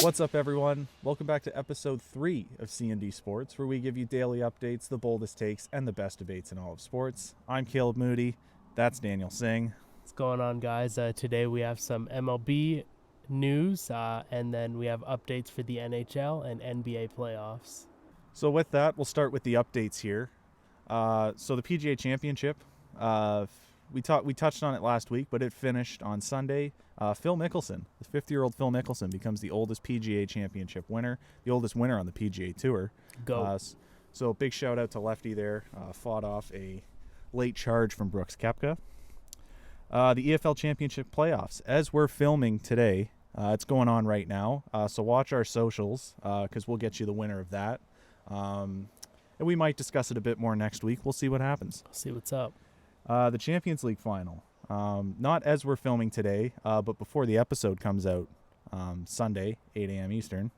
What's up, everyone? Welcome back to episode 3 of C&D Sports, where we give you daily updates, the boldest takes, and the best debates in all of sports. I'm Caleb Moody. That's Daniel Singh. What's going on, guys? Today we have some MLB news, and then we have updates for the NHL and NBA playoffs. So with that, we'll start with the updates here. So the PGA Championship, we touched on it last week, but it finished on Sunday. Phil Mickelson, the 50-year-old Phil Mickelson, becomes the oldest PGA Championship winner, the oldest winner on the PGA Tour. Go. So big shout out to Lefty there. Fought off a late charge from Brooks Koepka. The EFL Championship Playoffs, as we're filming today, it's going on right now. So watch our socials because we'll get you the winner of that. And we might discuss it a bit more next week. We'll see what happens. See what's up. The Champions League final. Not as we're filming today, but before the episode comes out Sunday, 8 a.m. Eastern.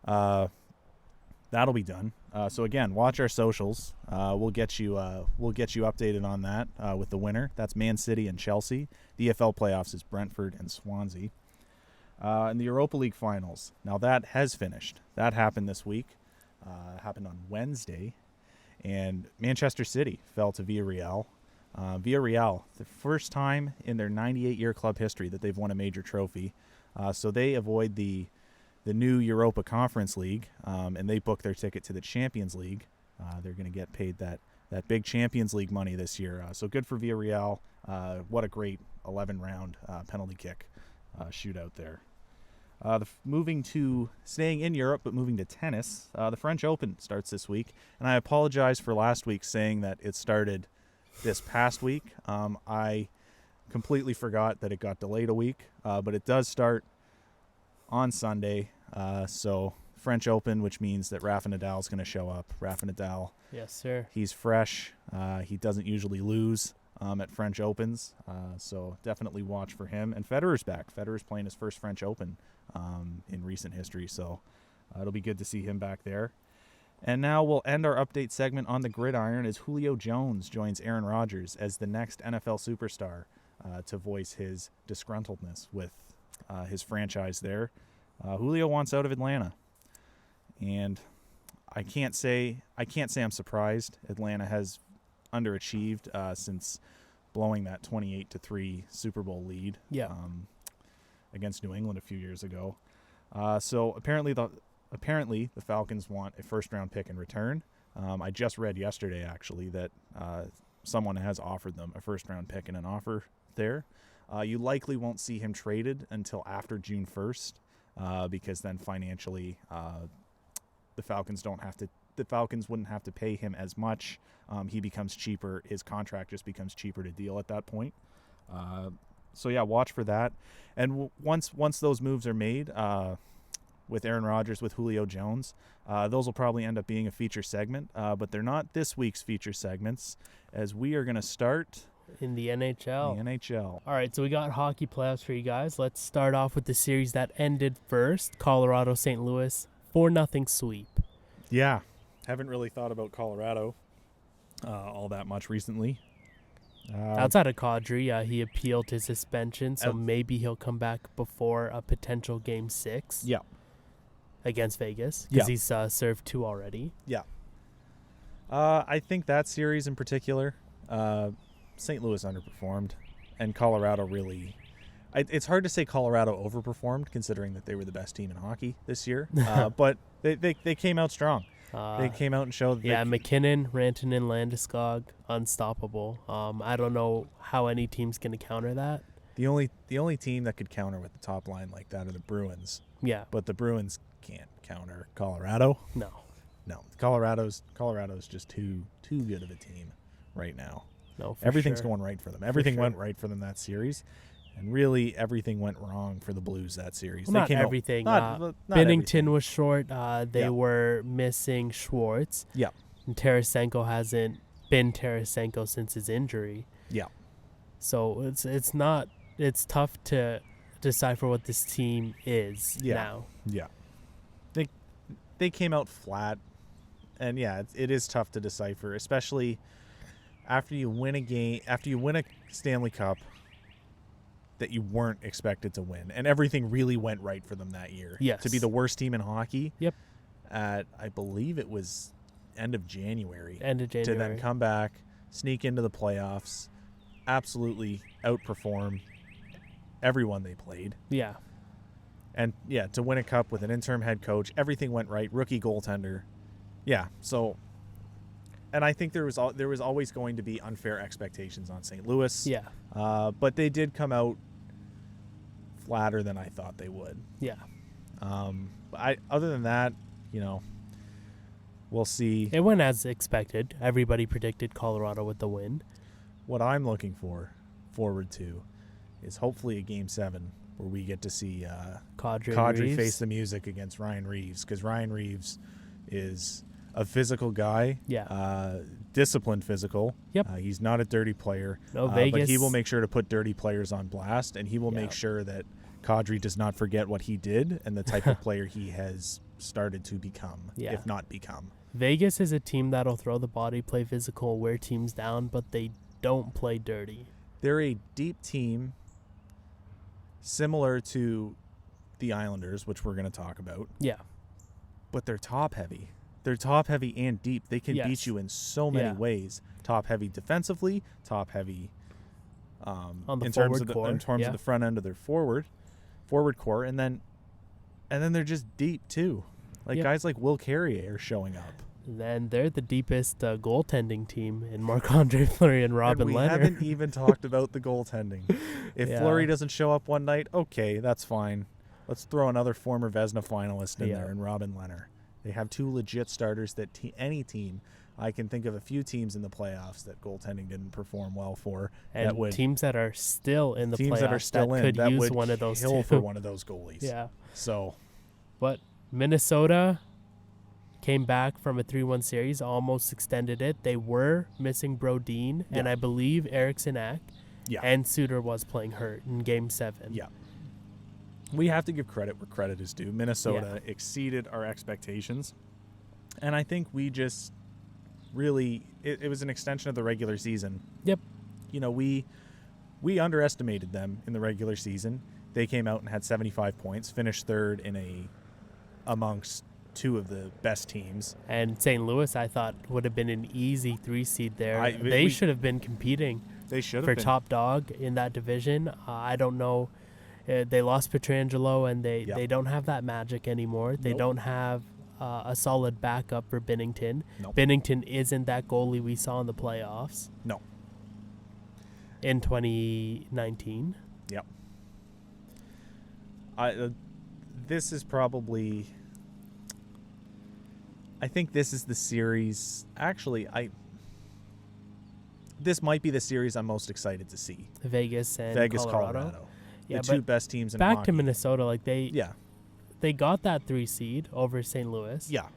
That'll be done. So again, watch our socials. We'll get you updated on that with the winner. That's Man City and Chelsea. The EFL playoffs is Brentford and Swansea. And the Europa League finals. Now that has finished. That happened this week. Happened on Wednesday, and Manchester City fell to Villarreal. Villarreal, the first time in their 98-year club history that they've won a major trophy. So they avoid the new Europa Conference League, and they book their ticket to the Champions League. They're going to get paid that big Champions League money this year. So good for Villarreal. What a great 11-round penalty kick shootout there. Staying in Europe, but moving to tennis, the French Open starts this week. And I apologize for last week saying that it started this past week. I completely forgot that it got delayed a week, but it does start on Sunday. So French Open, which means that Rafa Nadal is going to show up. Rafa Nadal. Yes, sir. He's fresh. He doesn't usually lose at French Opens, so definitely watch for him. And Federer's back. Federer's playing his first French Open in recent history, so it'll be good to see him back there. And now we'll end our update segment on the gridiron as Julio Jones joins Aaron Rodgers as the next NFL superstar to voice his disgruntledness with his franchise there. Julio wants out of Atlanta, and I can't say I'm surprised. Atlanta has underachieved since blowing that 28-3 Super Bowl lead against New England a few years ago. So apparently the Falcons want a first-round pick in return. I just read yesterday, actually, that someone has offered them a first-round pick in an offer there. You likely won't see him traded until after June 1st because then financially the Falcons wouldn't have to pay him as much. He becomes cheaper. His contract just becomes cheaper to deal at that point. So yeah, watch for that. And once those moves are made with Aaron Rodgers, with Julio Jones, those will probably end up being a feature segment. But they're not this week's feature segments, as we are going to start in the NHL. All right, so we got hockey playoffs for you guys. Let's start off with the series that ended first. Colorado, St. Louis, 4-0 sweep. Yeah, haven't really thought about Colorado all that much recently. Outside of Kadri, he appealed his suspension, so maybe he'll come back before a potential Game 6 against Vegas, because he's served 2 already. Yeah. I think that series in particular, St. Louis underperformed, and Colorado really... It's hard to say Colorado overperformed, considering that they were the best team in hockey this year, but they came out strong. They came out and showed. McKinnon, Rantanen, Landeskog, unstoppable. I don't know how any team's going to counter that. The only team that could counter with the top line like that are the Bruins. Yeah, but the Bruins can't counter Colorado. No. Colorado's just too good of a team right now. No, everything's going right for them. Everything went right for them that series. And really, everything went wrong for the Blues that series. Well, not everything. Not Binnington was short. They were missing Schwartz. Yeah. And Tarasenko hasn't been Tarasenko since his injury. Yeah. So it's tough to decipher what this team is now. Yeah. They came out flat. And it is tough to decipher, especially after you win a Stanley Cup. that you weren't expected to win. And everything really went right for them that year. Yes. To be the worst team in hockey. Yep. At, I believe it was end of January. To then come back, sneak into the playoffs, absolutely outperform everyone they played. Yeah. And, yeah, to win a cup with an interim head coach, everything went right. Rookie goaltender. Yeah, so... And I think there was always going to be unfair expectations on St. Louis. Yeah. But they did come out flatter than I thought they would. Yeah. Other than that, we'll see. It went as expected. Everybody predicted Colorado with the win. What I'm looking forward to is hopefully a Game 7 where we get to see Kadri face the music against Ryan Reeves, because Ryan Reeves is a physical guy. Yeah. Disciplined physical. Yep. He's not a dirty player. No, Vegas. But he will make sure to put dirty players on blast, and he will make sure that Kadri does not forget what he did and the type of player he has started to become, if not become. Vegas is a team that'll throw the body, play physical, wear teams down, but they don't play dirty. They're a deep team similar to the Islanders, which we're going to talk about. Yeah. But they're top heavy. They're top heavy and deep. They can beat you in so many ways. Top heavy defensively, top heavy on the in forward terms of core. In terms of the front end of their forward core, and then they're just deep too. Like guys like Will Carrier are showing up. And they're the deepest goaltending team in Marc-Andre Fleury and Robin Lehner. We haven't even talked about the goaltending. If Fleury doesn't show up one night, okay, that's fine. Let's throw another former Vezina finalist in there, and Robin Lehner. They have two legit starters that any team. I can think of a few teams in the playoffs that goaltending didn't perform well for. And teams that are still in the playoffs that could use one of those two. For one of those goalies. Yeah. So. But Minnesota came back from a 3-1 series, almost extended it. They were missing Brodin, and I believe Eriksson Ek. Yeah. And Suter was playing hurt in Game 7. Yeah. We have to give credit where credit is due. Minnesota exceeded our expectations. And I think we just really, it was an extension of the regular season. Yep. We underestimated them in the regular season. They came out and had 75 points, finished third amongst two of the best teams. And St. Louis, I thought, would have been an easy 3 seed there. They should have been competing for top dog in that division. I don't know. They lost Pietrangelo, and they don't have that magic anymore. They don't have a solid backup for Binnington. Nope. Binnington isn't that goalie we saw in the playoffs. No. In 2019. Yep. This is probably... I think this is the series... Actually, this might be the series I'm most excited to see. Vegas, Colorado. The two best teams in hockey. Back to Minnesota, they got that 3 seed over St. Louis. Yeah.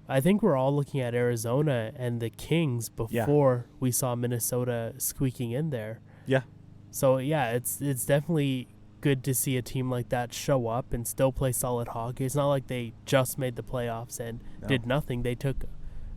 I think we're all looking at Arizona and the Kings before we saw Minnesota squeaking in there. Yeah. So, it's definitely good to see a team like that show up and still play solid hockey. It's not like they just made the playoffs and did nothing. They took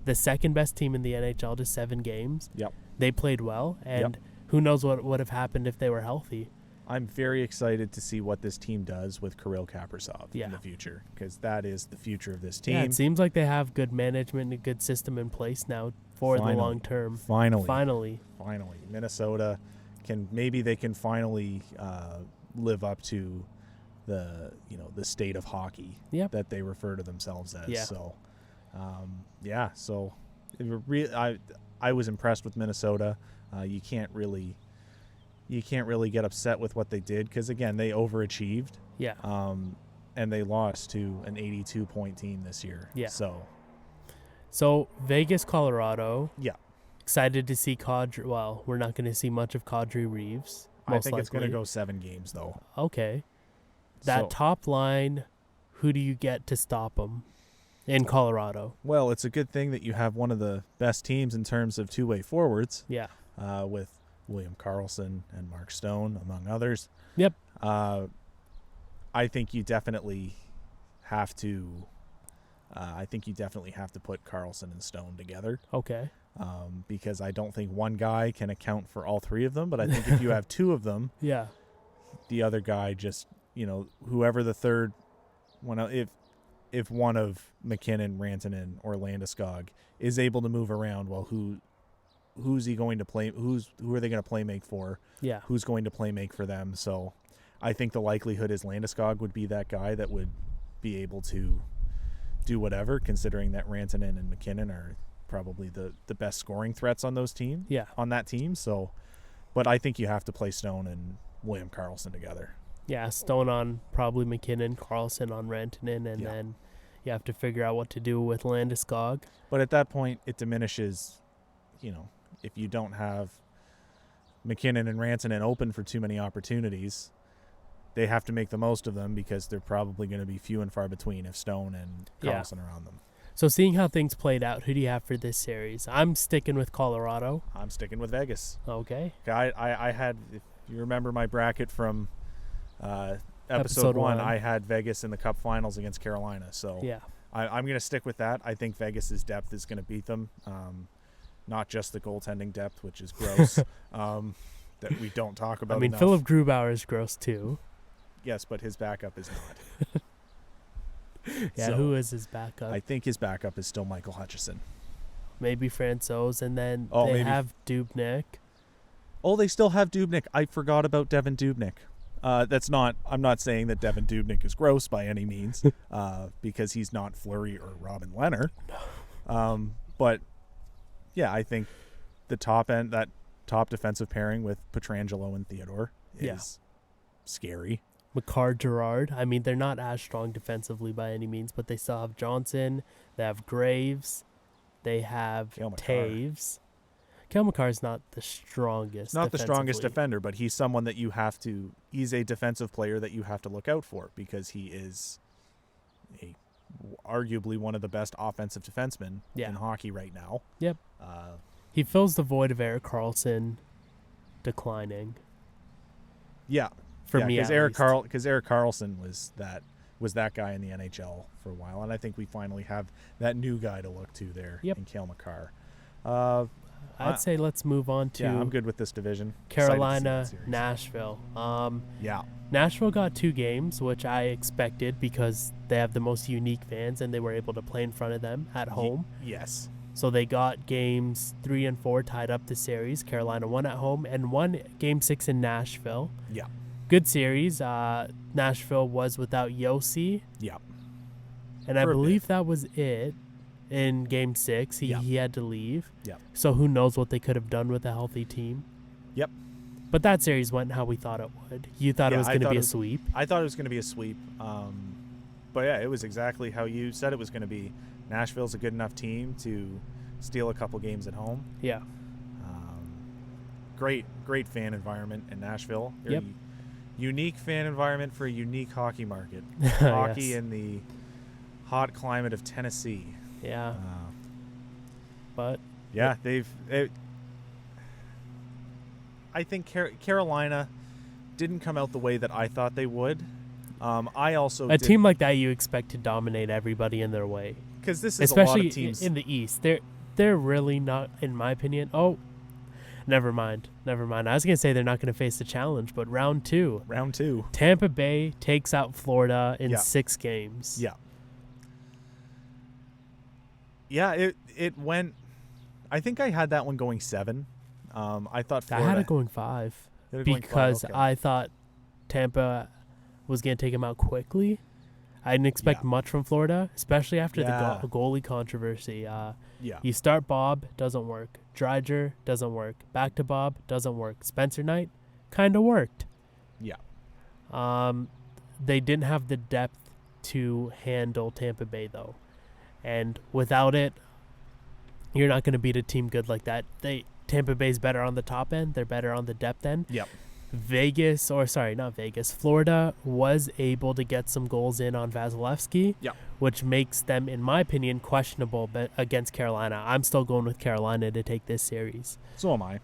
the second best team in the NHL to 7 games. Yep. They played well, and who knows what would have happened if they were healthy. I'm very excited to see what this team does with Kirill Kaprizov in the future, because that is the future of this team. Yeah, it seems like they have good management and a good system in place now for the long term. Finally. Minnesota they can finally live up to the state of hockey that they refer to themselves as. Yeah. So, so I was impressed with Minnesota. You can't really get upset with what they did, because again, they overachieved. Yeah. And they lost to an 82-point team this year. Yeah. So Vegas, Colorado. Yeah. Excited to see Kadri. Well, we're not going to see much of Kadri Reeves. I think it's going to go 7 games though. Okay. That top line, who do you get to stop them in Colorado? Well, it's a good thing that you have one of the best teams in terms of two-way forwards. Yeah. With William Karlsson and Mark Stone, among others. Yep. I think you definitely have to. Put Karlsson and Stone together. Okay. Because I don't think one guy can account for all 3 of them, but I think if you have 2 of them, the other guy just, whoever the third one, if one of McKinnon, Rantanen, or Landeskog is able to move around, well, who's he going to play? Who are they going to play make for? Yeah. Who's going to play make for them? So I think the likelihood is Landeskog would be that guy that would be able to do whatever, considering that Rantanen and McKinnon are probably the best scoring threats on those team. Yeah. On that team. So, but I think you have to play Stone and William Karlsson together. Yeah, Stone on probably McKinnon, Karlsson on Rantanen, and then you have to figure out what to do with Landeskog. But at that point, it diminishes, if you don't have McKinnon and Rantanen open for too many opportunities, they have to make the most of them because they're probably going to be few and far between if Stone and Karlsson are on them. So seeing how things played out, who do you have for this series? I'm sticking with Colorado. I'm sticking with Vegas. Okay. I had, if you remember my bracket from episode 1, I had Vegas in the Cup Finals against Carolina. So I'm going to stick with that. I think Vegas's depth is going to beat them. Not just the goaltending depth, which is gross, that we don't talk about enough. Philip Grubauer is gross too. Yes, but his backup is not. So, who is his backup? I think his backup is still Michael Hutchison. Maybe Francouz, and then they have Dubnyk. Oh, they still have Dubnyk. I forgot about Devin Dubnyk. I'm not saying that Devin Dubnyk is gross by any means, because he's not Fleury or Robin Lehner. But yeah, I think the top defensive pairing with Pietrangelo and Theodore is scary. Makar, Gerard. They're not as strong defensively by any means, but they still have Johnson. They have Graves. They have Taves. Cale Makar is not the strongest. Not the strongest defender, but he's someone that he's a defensive player that you have to look out for because he is arguably one of the best offensive defensemen in hockey right now. Yep. He fills the void of Erik Karlsson declining. Yeah. For me, because Erik Karlsson was that guy in the NHL for a while, and I think we finally have that new guy to look to there in Cale Makar. I'd say let's move on to. Yeah, I'm good with this division. Carolina, Nashville. Nashville got 2 games, which I expected because they have the most unique fans, and they were able to play in front of them at home. Yes. So they got games 3 and 4 tied up the series. Carolina won at home and won game 6 in Nashville. Yeah. Good series. Nashville was without Yossi. Yeah. And I believe that was it in game 6. He had to leave. Yeah. So who knows what they could have done with a healthy team. Yep. But that series went how we thought it would. You thought it was going to be a sweep? I thought it was going to be a sweep. But yeah, it was exactly how you said it was going to be. Nashville's a good enough team to steal a couple games at home. Yeah. Great fan environment in Nashville. Yep. Unique fan environment for a unique hockey market. Hockey in the hot climate of Tennessee. Yeah. But yeah, I think Carolina didn't come out the way that I thought they would. Team like that you expect to dominate everybody in their way. Because this is especially a lot of teams in the East. They're really not, in my opinion. Oh, never mind. I was gonna say they're not gonna face the challenge, but round two. Tampa Bay takes out Florida in 6 games. Yeah. Yeah, it went. I think I had that one going 7. I thought Florida, I had it going 5 because I thought Tampa was going to take him out quickly. I didn't expect much from Florida, especially after the goalie controversy. You start Bob, doesn't work. Dreiger, doesn't work. Back to Bob, doesn't work. Spencer Knight, kind of worked. Yeah. They didn't have the depth to handle Tampa Bay, though. And without it, you're not going to beat a team good like that. Tampa Bay's better on the top end. They're better on the depth end. Yep. Florida was able to get some goals in on Vasilevsky, which makes them, in my opinion, questionable against Carolina. I'm still going with Carolina to take this series. So am I.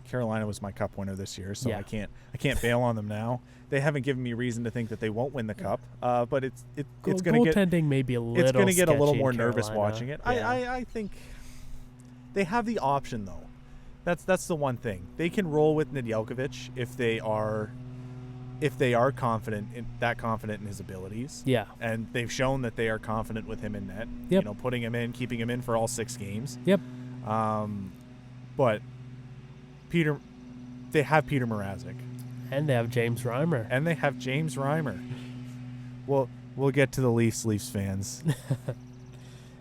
Carolina was my cup winner this year, so I can't bail on them now. They haven't given me reason to think that they won't win the cup, but it's going to get maybe a little. It's going to get a little more Carolina. nervous watching it. Yeah. I think they have the option though. That's the one thing. They can roll with Nedeljkovic if they are if they are confident in his abilities. Yeah. And they've shown that they are confident with him in net. Yep. Putting him in, keeping him in for all 6 games. Yep. But they have Peter Mrazek. And they have James Reimer. We'll get to the Leafs fans.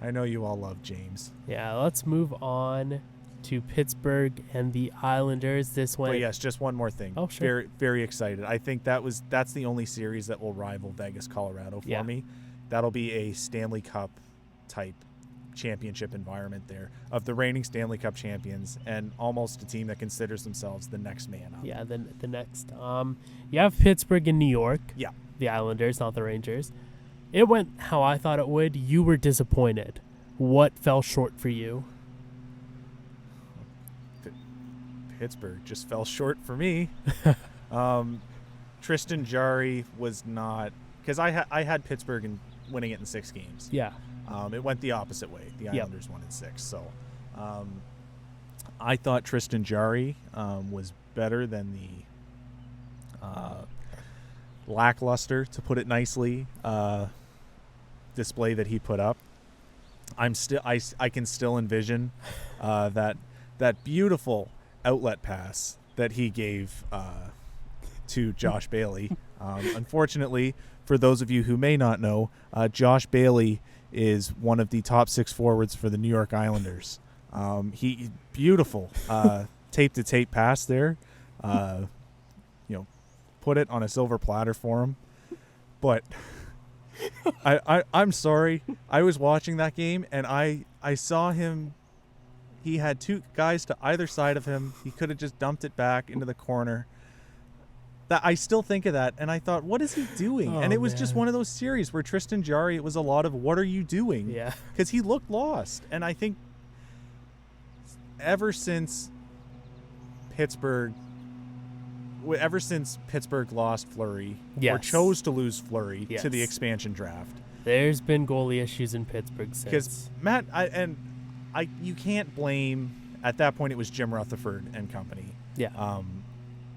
I know you all love James. Yeah, let's move on to Pittsburgh and the Islanders. This one. But yes, just one more thing. Oh, sure. Very, very excited. I think that's the only series that will rival Vegas, Colorado for me. That'll be a Stanley Cup type championship environment there of the reigning Stanley Cup champions and almost a team that considers themselves the next man up. Yeah, the next. You have Pittsburgh and New York. Yeah. The Islanders, not the Rangers. It went how I thought it would. You were disappointed. What fell short for you? Pittsburgh just fell short for me. Tristan Jarry was not, because I had Pittsburgh winning it in 6 games. Yeah. It went the opposite way. The Islanders won in 6. So I thought Tristan Jarry was better than the lackluster, to put it nicely, display that he put up. I can still envision that beautiful outlet pass that he gave to Josh Bailey. Unfortunately, for those of you who may not know, Josh Bailey is one of the top 6 forwards for the New York Islanders. He beautiful tape-to-tape pass there. Put it on a silver platter for him. But I'm sorry. I was watching that game and I saw him. He had 2 guys to either side of him. He could have just dumped it back into the corner. That I still think of that, and I thought, what is he doing? And it was just one of those series where Tristan Jarry, it was a lot of, what are you doing? Yeah. Because he looked lost. And I think ever since Pittsburgh lost Fleury, or chose to lose Fleury to the expansion draft, there's been goalie issues in Pittsburgh since. Because Matt, you can't blame, at that point it was Jim Rutherford and company. Yeah.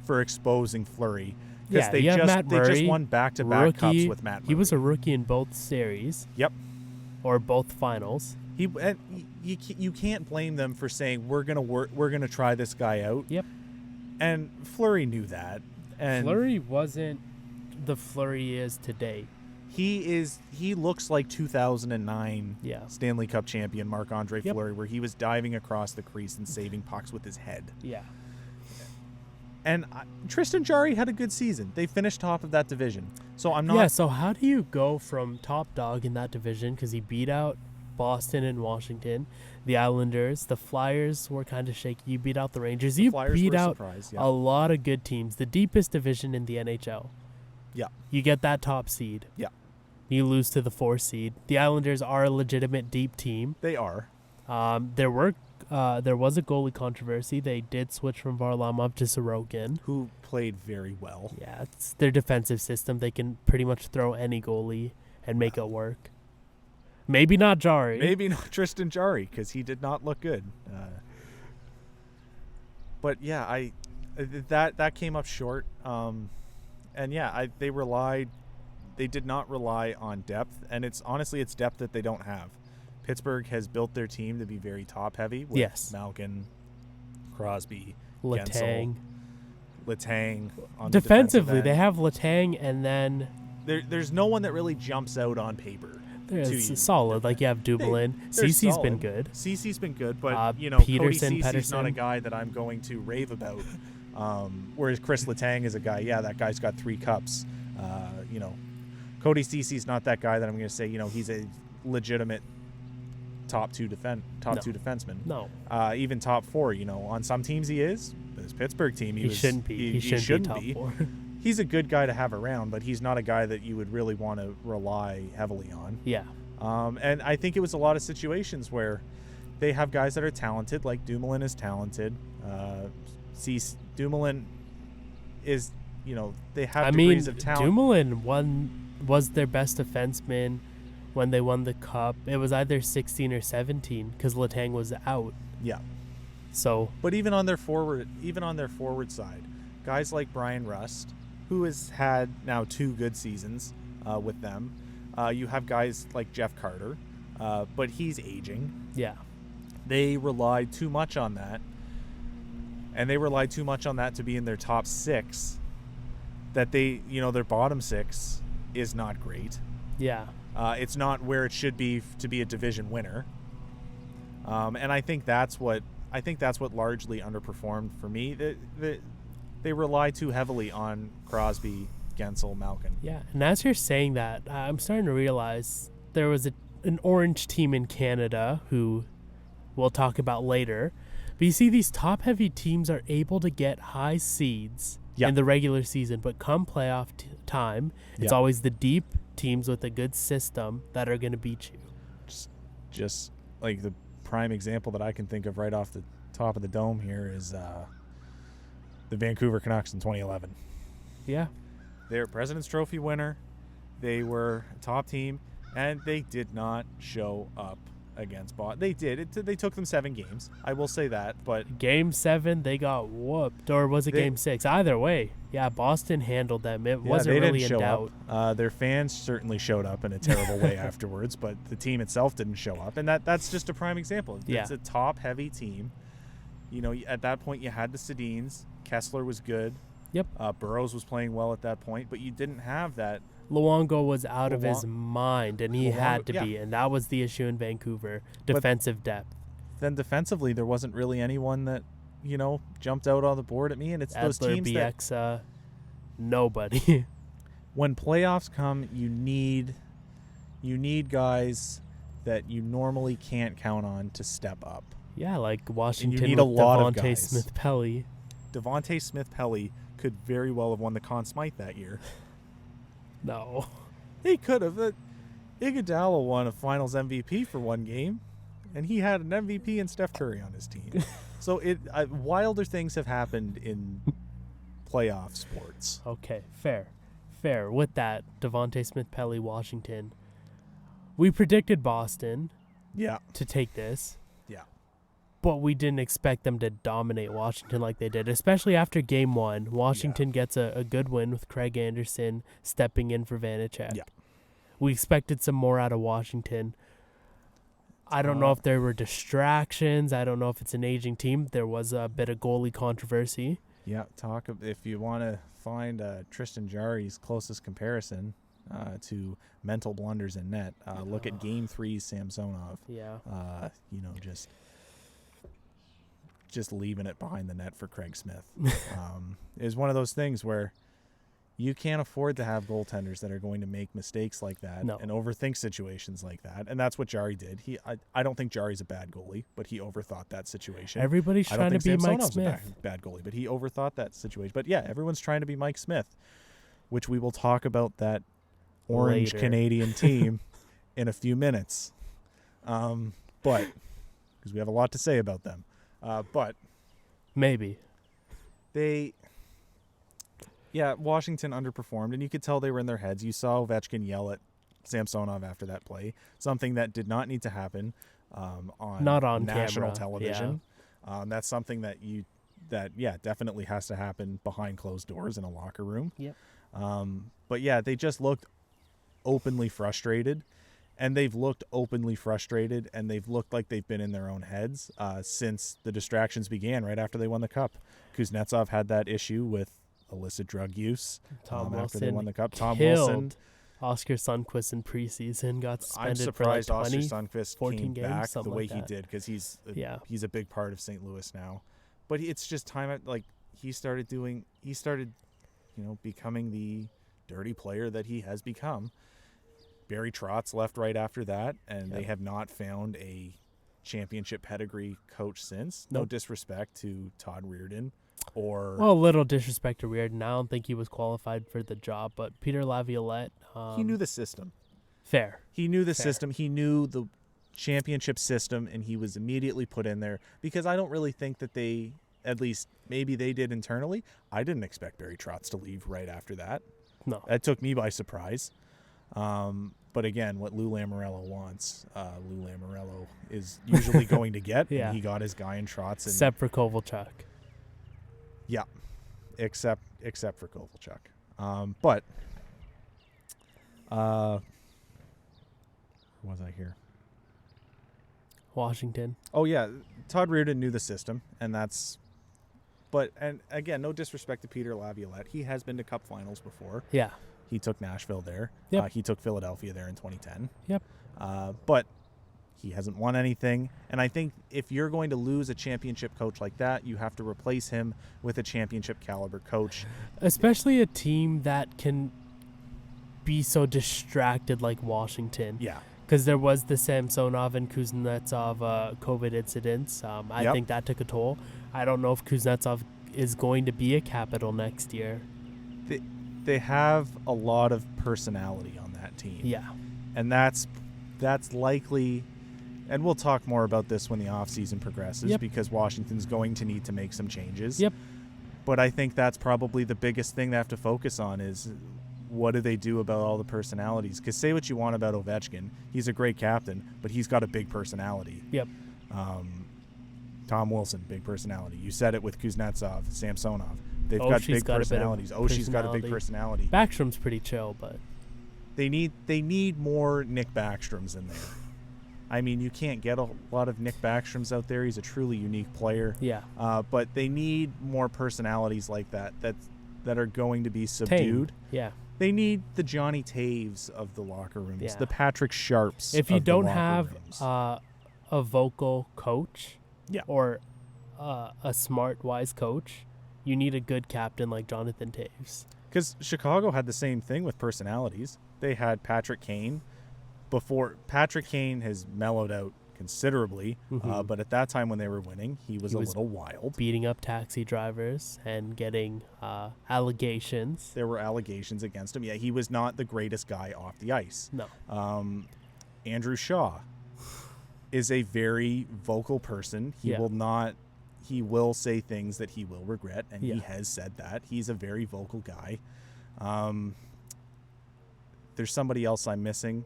For exposing Fleury, because they Murray, just won back-to-back cups with Matt Murray. He was a rookie in both series. Yep. Or both finals. You can't blame them for saying we're gonna try this guy out. Yep. And Fleury knew that. And Fleury wasn't the Fleury he is today. He looks like 2009 Stanley Cup champion Marc-Andre Fleury, where he was diving across the crease and saving pucks with his head. Yeah. And Tristan Jarry had a good season. They finished top of that division. So I'm not... Yeah, so how do you go from top dog in that division, because he beat out Boston and Washington, the Islanders, the Flyers were kind of shaky. You beat out the Rangers. You beat out a lot of good teams. The deepest division in the NHL. Yeah. You get that top seed. Yeah. You lose to the 4th seed. The Islanders are a legitimate deep team. They are. There was a goalie controversy. They did switch from Varlamov to Sorokin, who played very well. Yeah, it's their defensive system. They can pretty much throw any goalie and make it work. Maybe not Jarry. Maybe not Tristan Jarry, because he did not look good. But yeah, that came up short. And yeah, they did not rely on depth, and it's depth that they don't have. Pittsburgh has built their team to be very top heavy with Malkin, Crosby, Letang. On defensively, the they have Letang, and then there's no one that really jumps out on paper. It's solid. Like you have Dumoulin. Cece's been good. Cece's been good, but Cody Cece's not a guy that I'm going to rave about. Whereas Chris Letang is a guy. Yeah, that guy's got 3 cups. Cody Cece's not that guy that I'm going to say. He's a legitimate top two defenseman. No. Even top 4. On some teams he is. This Pittsburgh team, he shouldn't be. He shouldn't be top 4. He's a good guy to have around, but he's not a guy that you would really want to rely heavily on. Yeah. And I think it was a lot of situations where they have guys that are talented, like Dumoulin is talented. Dumoulin is, they have degrees of talent. Dumoulin was their best defenseman when they won the cup. It was either 16 or 17 because Letang was out. Yeah. So, but even on their forward side, guys like Brian Rust, who has had now 2 good seasons with them. You have guys like Jeff Carter, but he's aging. Yeah. They relied too much on that. And they relied too much on that to be in their top 6, that their bottom 6 is not great. Yeah. It's not where it should be to be a division winner. And I think that's what largely underperformed for me. They rely too heavily on Crosby, Gensel, Malkin. Yeah, and as you're saying that, I'm starting to realize there was an orange team in Canada who we'll talk about later. But you see, these top-heavy teams are able to get high seeds in the regular season, but come playoff time, it's always the deep teams with a good system that are going to beat you. Just like the prime example that I can think of right off the top of the dome here is the Vancouver Canucks in 2011. Yeah. They're President's Trophy winner. They were a top team, and they did not show up against Boston. They did. They took them 7 games. I will say that, but Game 7, they got whooped. Or was it Game 6? Either way. Yeah, Boston handled them. It wasn't really in doubt. Their fans certainly showed up in a terrible way afterwards, but the team itself didn't show up. And that's just a prime example. Yeah. It's a top-heavy team. At that point, you had the Sedins. Kessler was good. Yep. Burroughs was playing well at that point, but you didn't have that. Luongo was out of his mind, and he had to be, and that was the issue in Vancouver, defensive depth. Then defensively, there wasn't really anyone that, jumped out on the board at me, and it's those teams Bieksa, nobody. When playoffs come, you need guys that you normally can't count on to step up. Yeah, like Washington and you need a lot of Devontae guys. Smith-Pelly. Devontae Smith-Pelly could very well have won the Conn Smythe that year. No. He could have. Iguodala won a Finals MVP for 1 game, and he had an MVP and Steph Curry on his team. So wilder things have happened in playoff sports. Okay, fair. With that, Devontae Smith-Pelly, Washington. We predicted Boston to take this. Yeah. But we didn't expect them to dominate Washington like they did, especially after Game 1. Washington gets a good win with Craig Anderson stepping in for Vanacek. Yeah. We expected some more out of Washington. I don't know if there were distractions. I don't know if it's an aging team. There was a bit of goalie controversy. Yeah, if you want to find Tristan Jarry's closest comparison to mental blunders in net, look at Game 3's Samsonov. Yeah. Just leaving it behind the net for Craig Smith. Is one of those things where you can't afford to have goaltenders that are going to make mistakes like that and overthink situations like that. And that's what Jarry did. I don't think Jarry's a bad goalie, but he overthought that situation. Everybody's trying to be Mike Smith. A bad goalie, but he overthought that situation. But yeah, everyone's trying to be Mike Smith, which we will talk about that orange Canadian team in a few minutes. But because we have a lot to say about them. But maybe Washington underperformed, and you could tell they were in their heads. You saw Ovechkin yell at Samsonov after that play, something that did not need to happen not on national camera. television. Yeah. That's something that definitely has to happen behind closed doors in a locker room. Yep. But yeah, they just looked openly frustrated. And they've looked openly frustrated, and they've looked like they've been in their own heads since the distractions began right after they won the Cup. Kuznetsov had that issue with illicit drug use after they won the Cup. Tom Wilson. Oscar Sundqvist in preseason got suspended. I'm surprised for like 20, Oscar Sundqvist 14 came games, back the way like he did, because he's a big part of St. Louis now. But it's just time. He started becoming the dirty player that he has become. Barry Trotz left right after that, and they have not found a championship pedigree coach since. No disrespect to Todd Reardon. A little disrespect to Reardon. I don't think he was qualified for the job, but Peter Laviolette. He knew the system. Fair. He knew the system. He knew the championship system, and he was immediately put in there, because I don't really think that they, at least maybe they did internally, I didn't expect Barry Trotz to leave right after that. No. That took me by surprise. But again, what Lou Lamoriello wants, Lou Lamoriello is usually going to get. And he got his guy in Trotz. Except for Kovalchuk. Yeah, except for Kovalchuk. But where was I here? Washington. Oh yeah, Todd Reirden knew the system, and that's. But and again, no disrespect to Peter Laviolette, he has been to Cup Finals before. Yeah. He took Nashville there. Yep. He took Philadelphia there in 2010. Yep. But he hasn't won anything. And I think if you're going to lose a championship coach like that, you have to replace him with a championship caliber coach. Especially a team that can be so distracted like Washington. Yeah. Because there was the Samsonov and Kuznetsov COVID incidents. I think that took a toll. I don't know if Kuznetsov is going to be a Capital next year. They have a lot of personality on that team. Yeah. And that's likely, and we'll talk more about this when the offseason progresses, because Washington's going to need to make some changes. Yep. But I think that's probably the biggest thing they have to focus on is what do they do about all the personalities? Because say what you want about Ovechkin, he's a great captain, but he's got a big personality. Yep. Tom Wilson, big personality. You said it with Kuznetsov, Samsonov. They've got big personalities. Oshie's got a big personality. Backstrom's pretty chill, but they need more Nick Backstroms in there. I mean, you can't get a lot of Nick Backstroms out there. He's a truly unique player. Yeah. But they need more personalities like that are going to be subdued. Tame. Yeah. They need the Johnny Taves of the locker rooms, the Patrick Sharps. If you of the don't locker have rooms. a vocal coach, or a smart, wise coach, you need a good captain like Jonathan Taves. Because Chicago had the same thing with personalities. They had Patrick Kane. Before Patrick Kane has mellowed out considerably, but at that time when they were winning, he was a little wild. Beating up taxi drivers and getting allegations. There were allegations against him. Yeah, he was not the greatest guy off the ice. No. Andrew Shaw is a very vocal person. He will say things that he will regret, and he has said that. He's a very vocal guy. There's somebody else I'm missing.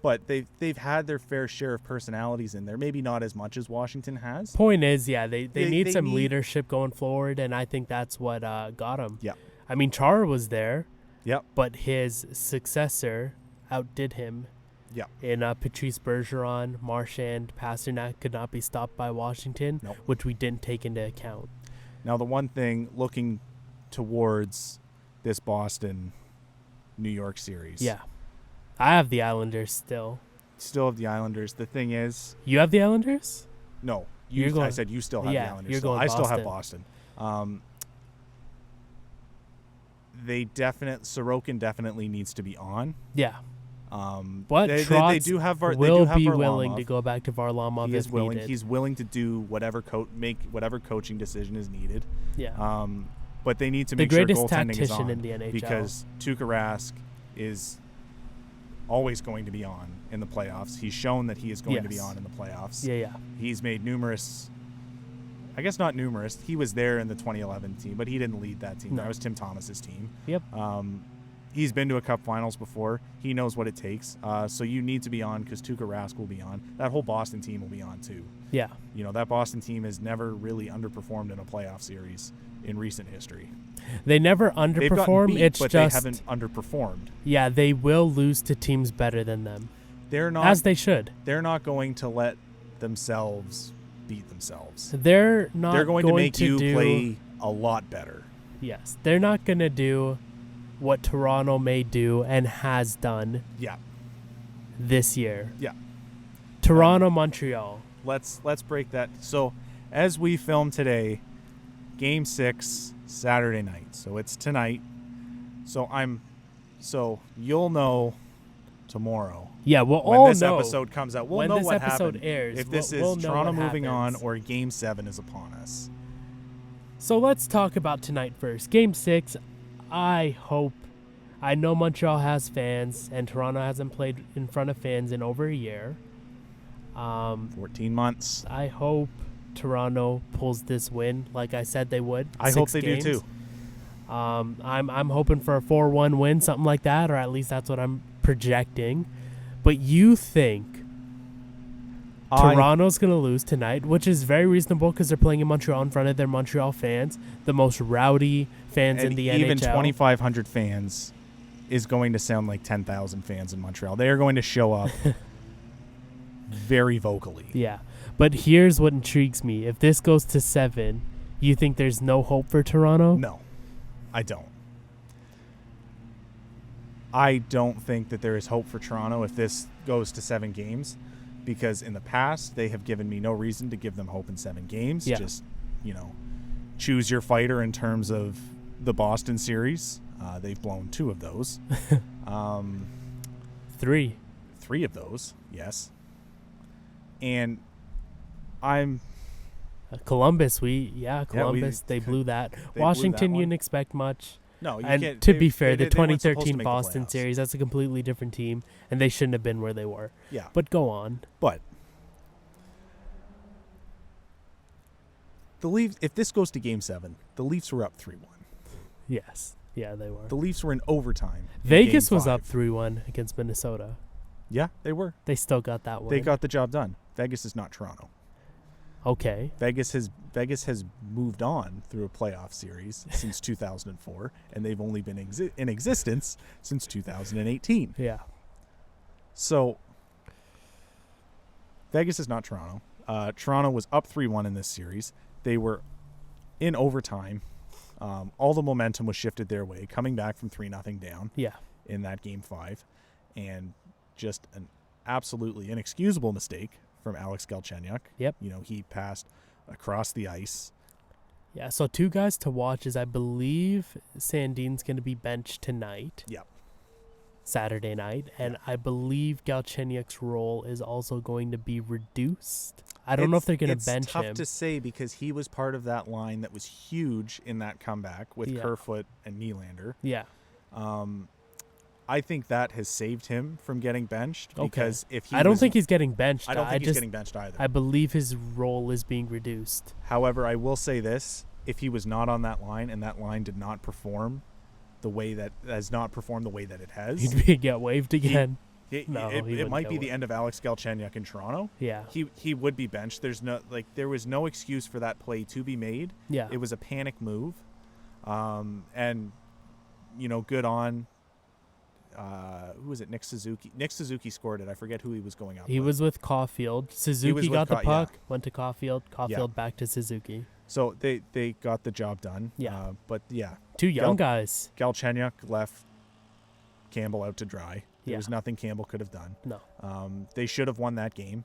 But they've had their fair share of personalities in there. Maybe not as much as Washington has. Point is, they need some leadership going forward, and I think that's what got him. Yeah. I mean, Chara was there. Yep. But his successor outdid him. Yeah. In Patrice Bergeron, Marchand, Pasternak could not be stopped by Washington, which we didn't take into account. Now, the one thing looking towards this Boston-New York series. Yeah. I have the Islanders still. Still have the Islanders. The thing is... You have the Islanders? No. I said you still have the Islanders. You're going Boston. I still have Boston. Sorokin definitely needs to be on. Yeah. But they do have Varlamov. Willing to go back to Varlamov. He is willing. Needed. He's willing to do make whatever coaching decision is needed. Yeah. But they need to make sure goaltending is on in the NHL. Because Tuukka Rask is always going to be on in the playoffs. He's shown that he is going to be on in the playoffs. Yeah. He's made numerous. I guess not numerous. He was there in the 2011 team, but he didn't lead that team. No. That was Tim Thomas's team. Yep. He's been to a Cup Finals before. He knows what it takes. So you need to be on because Tuukka Rask will be on. That whole Boston team will be on too. Yeah. That Boston team has never really underperformed in a playoff series in recent history. They never underperform. They haven't underperformed. Yeah, they will lose to teams better than them. They're not, as they should. They're not going to let themselves beat themselves. They're going to make you play a lot better. Yes, they're not going to do what Toronto may do and has done. Yeah. This year. Yeah. Toronto, Montreal. Let's break that. So, as we film today, Game 6 Saturday night. So it's tonight. So you'll know tomorrow. Yeah, we'll when all this know. episode comes out. We'll when know this what episode happened. airs. If this we'll is know Toronto what moving happens. on or Game 7 is upon us. So let's talk about tonight first. Game 6. I know Montreal has fans and Toronto hasn't played in front of fans in over a year. 14 months. I hope Toronto pulls this win like I said they would. I hope they do too. I'm hoping for a 4-1 win, something like that, or at least that's what I'm projecting. But you think Toronto's going to lose tonight, which is very reasonable because they're playing in Montreal in front of their Montreal fans, the most rowdy fans in the NHL. Even 2,500 fans is going to sound like 10,000 fans in Montreal. They are going to show up very vocally. Yeah, but here's what intrigues me. If this goes to 7, you think there's no hope for Toronto? No, I don't. I don't think that there is hope for Toronto if this goes to 7 games. Because in the past, they have given me no reason to give them hope in 7 games. Yeah. Just, choose your fighter in terms of the Boston series. They've blown 2 of those. 3. 3 of those, yes. And I'm... Columbus, they blew that. Washington, you didn't expect much. No, you and can't. To be fair, the 2013 Boston series, that's a completely different team, and they shouldn't have been where they were. Yeah. But go on. But the Leafs, if this goes to Game 7, the Leafs were up 3-1. Yes. Yeah, they were. The Leafs were in overtime. Vegas was up 3-1 against Minnesota. Yeah, they were. They still got that one. They got the job done. Vegas is not Toronto. Okay. Vegas has moved on through a playoff series since 2004, and they've only been in existence since 2018. Yeah. So Vegas is not Toronto. Toronto was up 3-1 in this series. They were in overtime. All the momentum was shifted their way, coming back from 3-0 down. Yeah. In that Game 5, and just an absolutely inexcusable mistake from Alex Galchenyuk. Yep. He passed across the ice. Yeah, so 2 guys to watch is I believe Sandin's going to be benched tonight. Yep. Saturday night. And I believe Galchenyuk's role is also going to be reduced. I don't know if they're going to bench him. It's tough to say because he was part of that line that was huge in that comeback with Kerfoot and Nylander. Yeah. I think that has saved him from getting benched because I don't think he's getting benched. I don't think he's getting benched either. I believe his role is being reduced. However, I will say this: if he was not on that line and that line did not perform the way that it has, he'd get waived again. It might be the end of Alex Galchenyuk in Toronto. Yeah, he would be benched. There was no excuse for that play to be made. Yeah, it was a panic move, and good on. Who was it? Nick Suzuki. Nick Suzuki scored it. I forget who he was going up. He was with Caulfield. Suzuki got the puck, went to Caulfield. Caulfield back to Suzuki. So they got the job done. Yeah. But yeah. 2 young guys. Galchenyuk left Campbell out to dry. There Yeah. was nothing Campbell could have done. No. They should have won that game.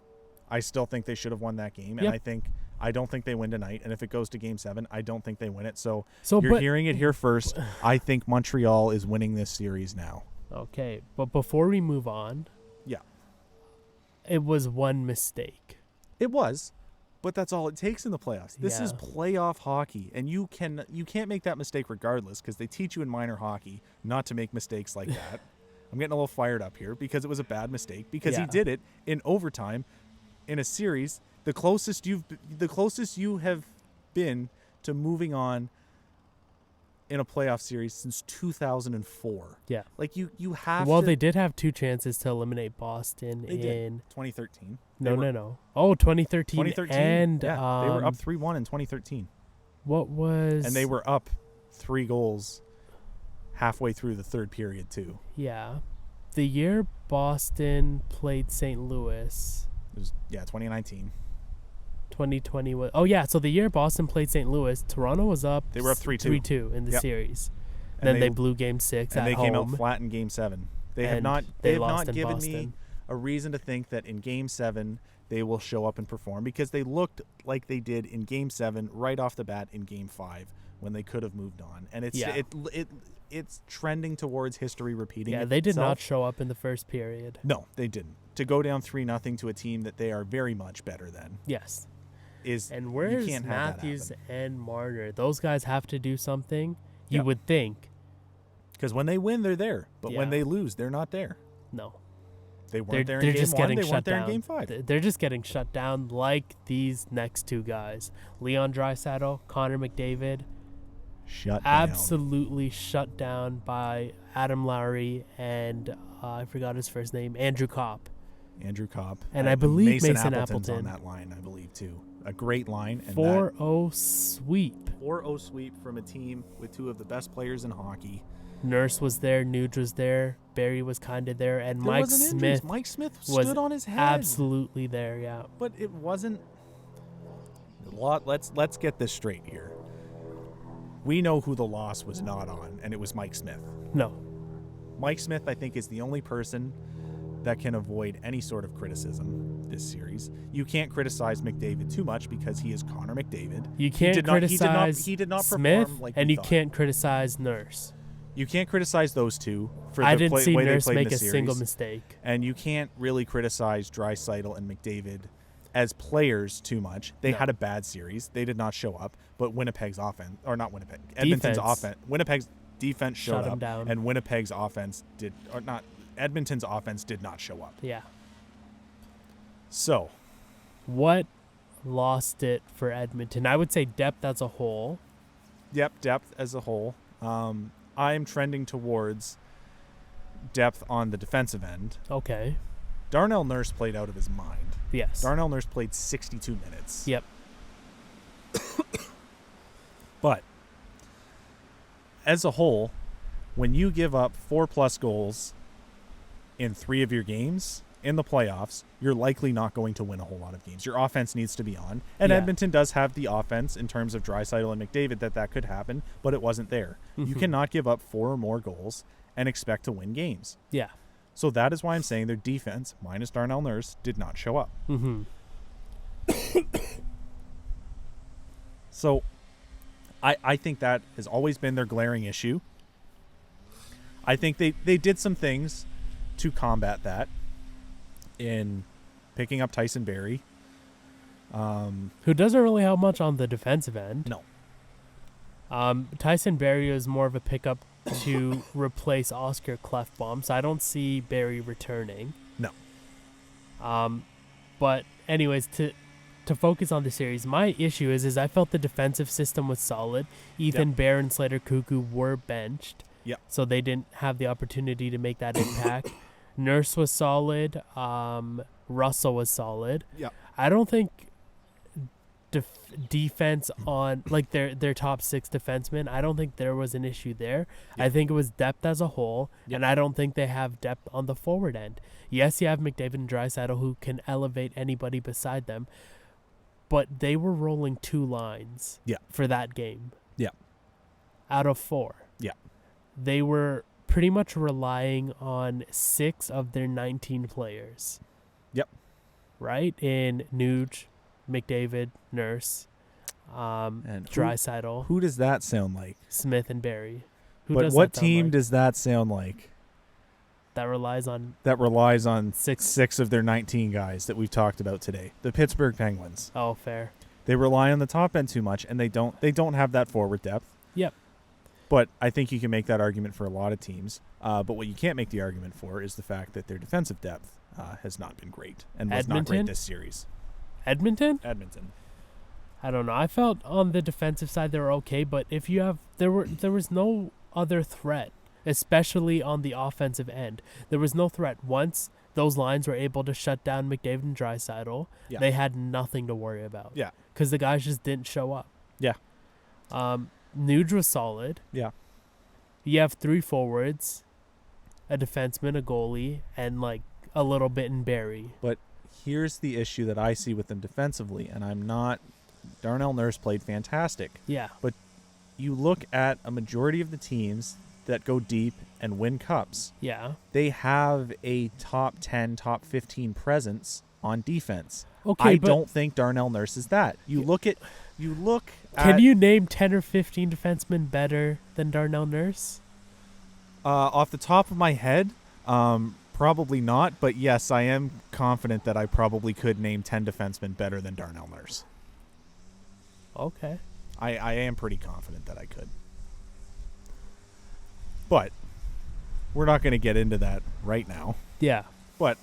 I still think they should have won that game. And I don't think they win tonight. And if it goes to Game 7, I don't think they win it. So you're hearing it here first. I think Montreal is winning this series now. Okay. But before we move on. Yeah. It was one mistake. It was. But that's all it takes in the playoffs. This is playoff hockey, and you can't make that mistake regardless because they teach you in minor hockey not to make mistakes like that. I'm getting a little fired up here because it was a bad mistake because he did it in overtime in a series. The closest you have been to moving on in a playoff series since 2004. Yeah. Like you have Well, they did have 2 chances to eliminate Boston in 2013. No. Oh, 2013. 2013. And they were up 3-1 in 2013. What was... And they were up 3 goals halfway through the third period, too. Yeah. The year Boston played St. Louis... It was, 2019. 2020 was... Oh, yeah. So the year Boston played St. Louis, Toronto was up... They were up 3-2. 3-2 in the series. And then they blew Game 6 at home. And they came out flat in Game 7. They have not given me a reason to think that in Game 7 they will show up and perform because they looked like they did in Game 7 right off the bat in Game 5 when they could have moved on. And it's trending towards history repeating itself. They did not show up in the first period. No, they didn't. To go down 3-0 to a team that they are very much better than. Yes. And where's Matthews and Marner? Those guys have to do something, you would think. Because when they win, they're there. But when they lose, they're not there. No. They weren't there in Game 1. They weren't there in Game 5. They're just getting shut down like these next 2 guys. Leon Draisaitl, Connor McDavid. Absolutely shut down by Adam Lowry and I forgot his first name, Andrew Kopp. Andrew Kopp. And I believe Mason Appleton's Appleton on that line, I believe, too. A great line. 4-0 sweep. 4-0 sweep from a team with two of the best players in hockey. Nurse was there, Nuge was there, Barry was kind of there, and Mike Smith stood on his head. Absolutely there, yeah. But it wasn't. Let's get this straight here. We know who the loss was not on, and it was Mike Smith. No. Mike Smith, I think, is the only person that can avoid any sort of criticism this series. You can't criticize McDavid too much because he is Connor McDavid. You can't criticize he did not Smith, perform like and you thought. Can't criticize Nurse. You can't criticize those two for I the didn't see way Nurse they played make in the a series. single mistake. And you can't really criticize Draisaitl and McDavid as players too much. They had a bad series. They did not show up. But Winnipeg's offense, or not Winnipeg, Edmonton's offense. Winnipeg's defense showed up, down. and Winnipeg's offense did, or not. Edmonton's offense did not show up. Yeah. So, what lost it for Edmonton? I would say depth as a whole. Yep, depth as a whole. I'm trending towards depth on the defensive end. Okay. Darnell Nurse played out of his mind. Yes. Darnell Nurse played 62 minutes. Yep. But as a whole, when you give up 4+ goals in 3 of your games in the playoffs, you're likely not going to win a whole lot of games. Your offense needs to be on. And Edmonton does have the offense in terms of Draisaitl and McDavid that could happen, but it wasn't there. Mm-hmm. You cannot give up 4 or more goals and expect to win games. Yeah. So that is why I'm saying their defense, minus Darnell Nurse, did not show up. Mm-hmm. So I think that has always been their glaring issue. I think they did some things to combat that in picking up Tyson Barrie. Who doesn't really have much on the defensive end. No. Tyson Barrie is more of a pickup to replace Oscar Klefbom, so I don't see Barrie returning. No. But anyways, to focus on the series, my issue is I felt the defensive system was solid. Ethan Bear and Slater Cuckoo were benched. Yep. So they didn't have the opportunity to make that impact. Nurse was solid. Russell was solid. Yeah. I don't think defense on like their top 6 defensemen, I don't think there was an issue there. Yep. I think it was depth as a whole, and I don't think they have depth on the forward end. Yes, you have McDavid and Draisaitl who can elevate anybody beside them, but they were rolling 2 lines for that game. Yeah. Out of 4. Yeah. They were pretty much relying on 6 of their 19 players. Yep. Right? In Nuge, McDavid, Nurse, and Draisaitl. Who does that sound like? Smith and Barrie. What team does that sound like? That relies on 6 of their 19 guys that we've talked about today. The Pittsburgh Penguins. Oh, fair. They rely on the top end too much, and they don't have that forward depth. Yep. But I think you can make that argument for a lot of teams. But what you can't make the argument for is the fact that their defensive depth has not been great and was not great this series. Edmonton. I don't know. I felt on the defensive side they were okay, but if you have there was no other threat, especially on the offensive end. There was no threat. Once those lines were able to shut down McDavid and Draisaitl, they had nothing to worry about. Yeah. Because the guys just didn't show up. Yeah. Nuge was solid. Yeah. You have 3 forwards, a defenseman, a goalie, and like a little bit in Barrie. But here's the issue that I see with them defensively, and I'm not. Darnell Nurse played fantastic. Yeah. But you look at a majority of the teams that go deep and win cups. Yeah. They have a top 10, top 15 presence on defense. Okay, I don't think Darnell Nurse is that. Can you name 10 or 15 defensemen better than Darnell Nurse? Off the top of my head, probably not. But yes, I am confident that I probably could name 10 defensemen better than Darnell Nurse. Okay. I am pretty confident that I could. But we're not going to get into that right now. Yeah. But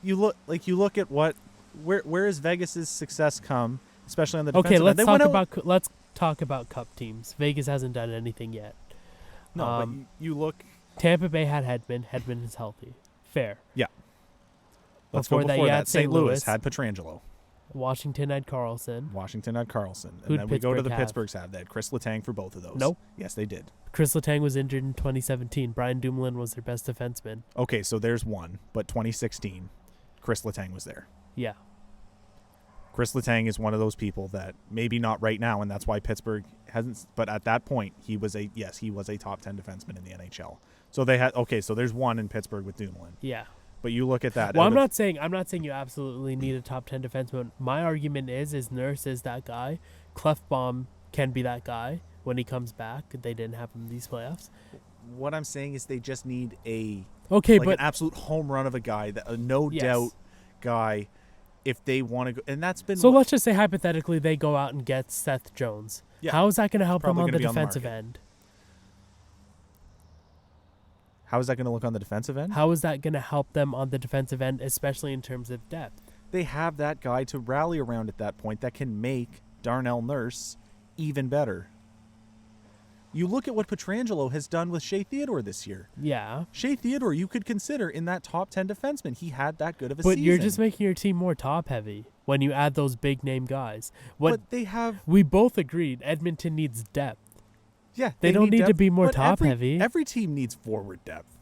you look at where has Vegas's success come, especially on the defensive end. Let's talk about cup teams. Vegas hasn't done anything yet. No, but you look. Tampa Bay had Hedman. Hedman is healthy. Fair. Yeah. Before that, you had St. Louis had Pietrangelo. Washington had Carlson. And then we go to the Pittsburghs have. They had Chris Letang for both of those. Nope. Yes, they did. Chris Letang was injured in 2017. Brian Dumoulin was their best defenseman. Okay, so there's one. But 2016, Chris Letang was there. Yeah. Chris Letang is one of those people that maybe not right now, and that's why Pittsburgh hasn't. But at that point, he was a top 10 defenseman in the NHL. So they had so there's one in Pittsburgh with Dumoulin. Yeah. But you look at that. Well, I'm not saying you absolutely need a top 10 defenseman. My argument is Nurse is that guy. Clefbaum can be that guy when he comes back. They didn't have him in these playoffs. What I'm saying is they just need an absolute home run of a guy, a doubt guy, if they want to go. And that's been. So let's just say hypothetically they go out and get Seth Jones. Yeah. How is that going to help them on the defensive end? How is that going to look on the defensive end? How is that going to help them on the defensive end, especially in terms of depth? They have that guy to rally around at that point that can make Darnell Nurse even better. You look at what Pietrangelo has done with Shea Theodore this year. Yeah. Shea Theodore, you could consider in that top 10 defenseman. He had that good of a season. But you're just making your team more top-heavy when you add those big-name guys. But they have... We both agreed Edmonton needs depth. Yeah, they don't need to be more top-heavy. Every team needs forward depth.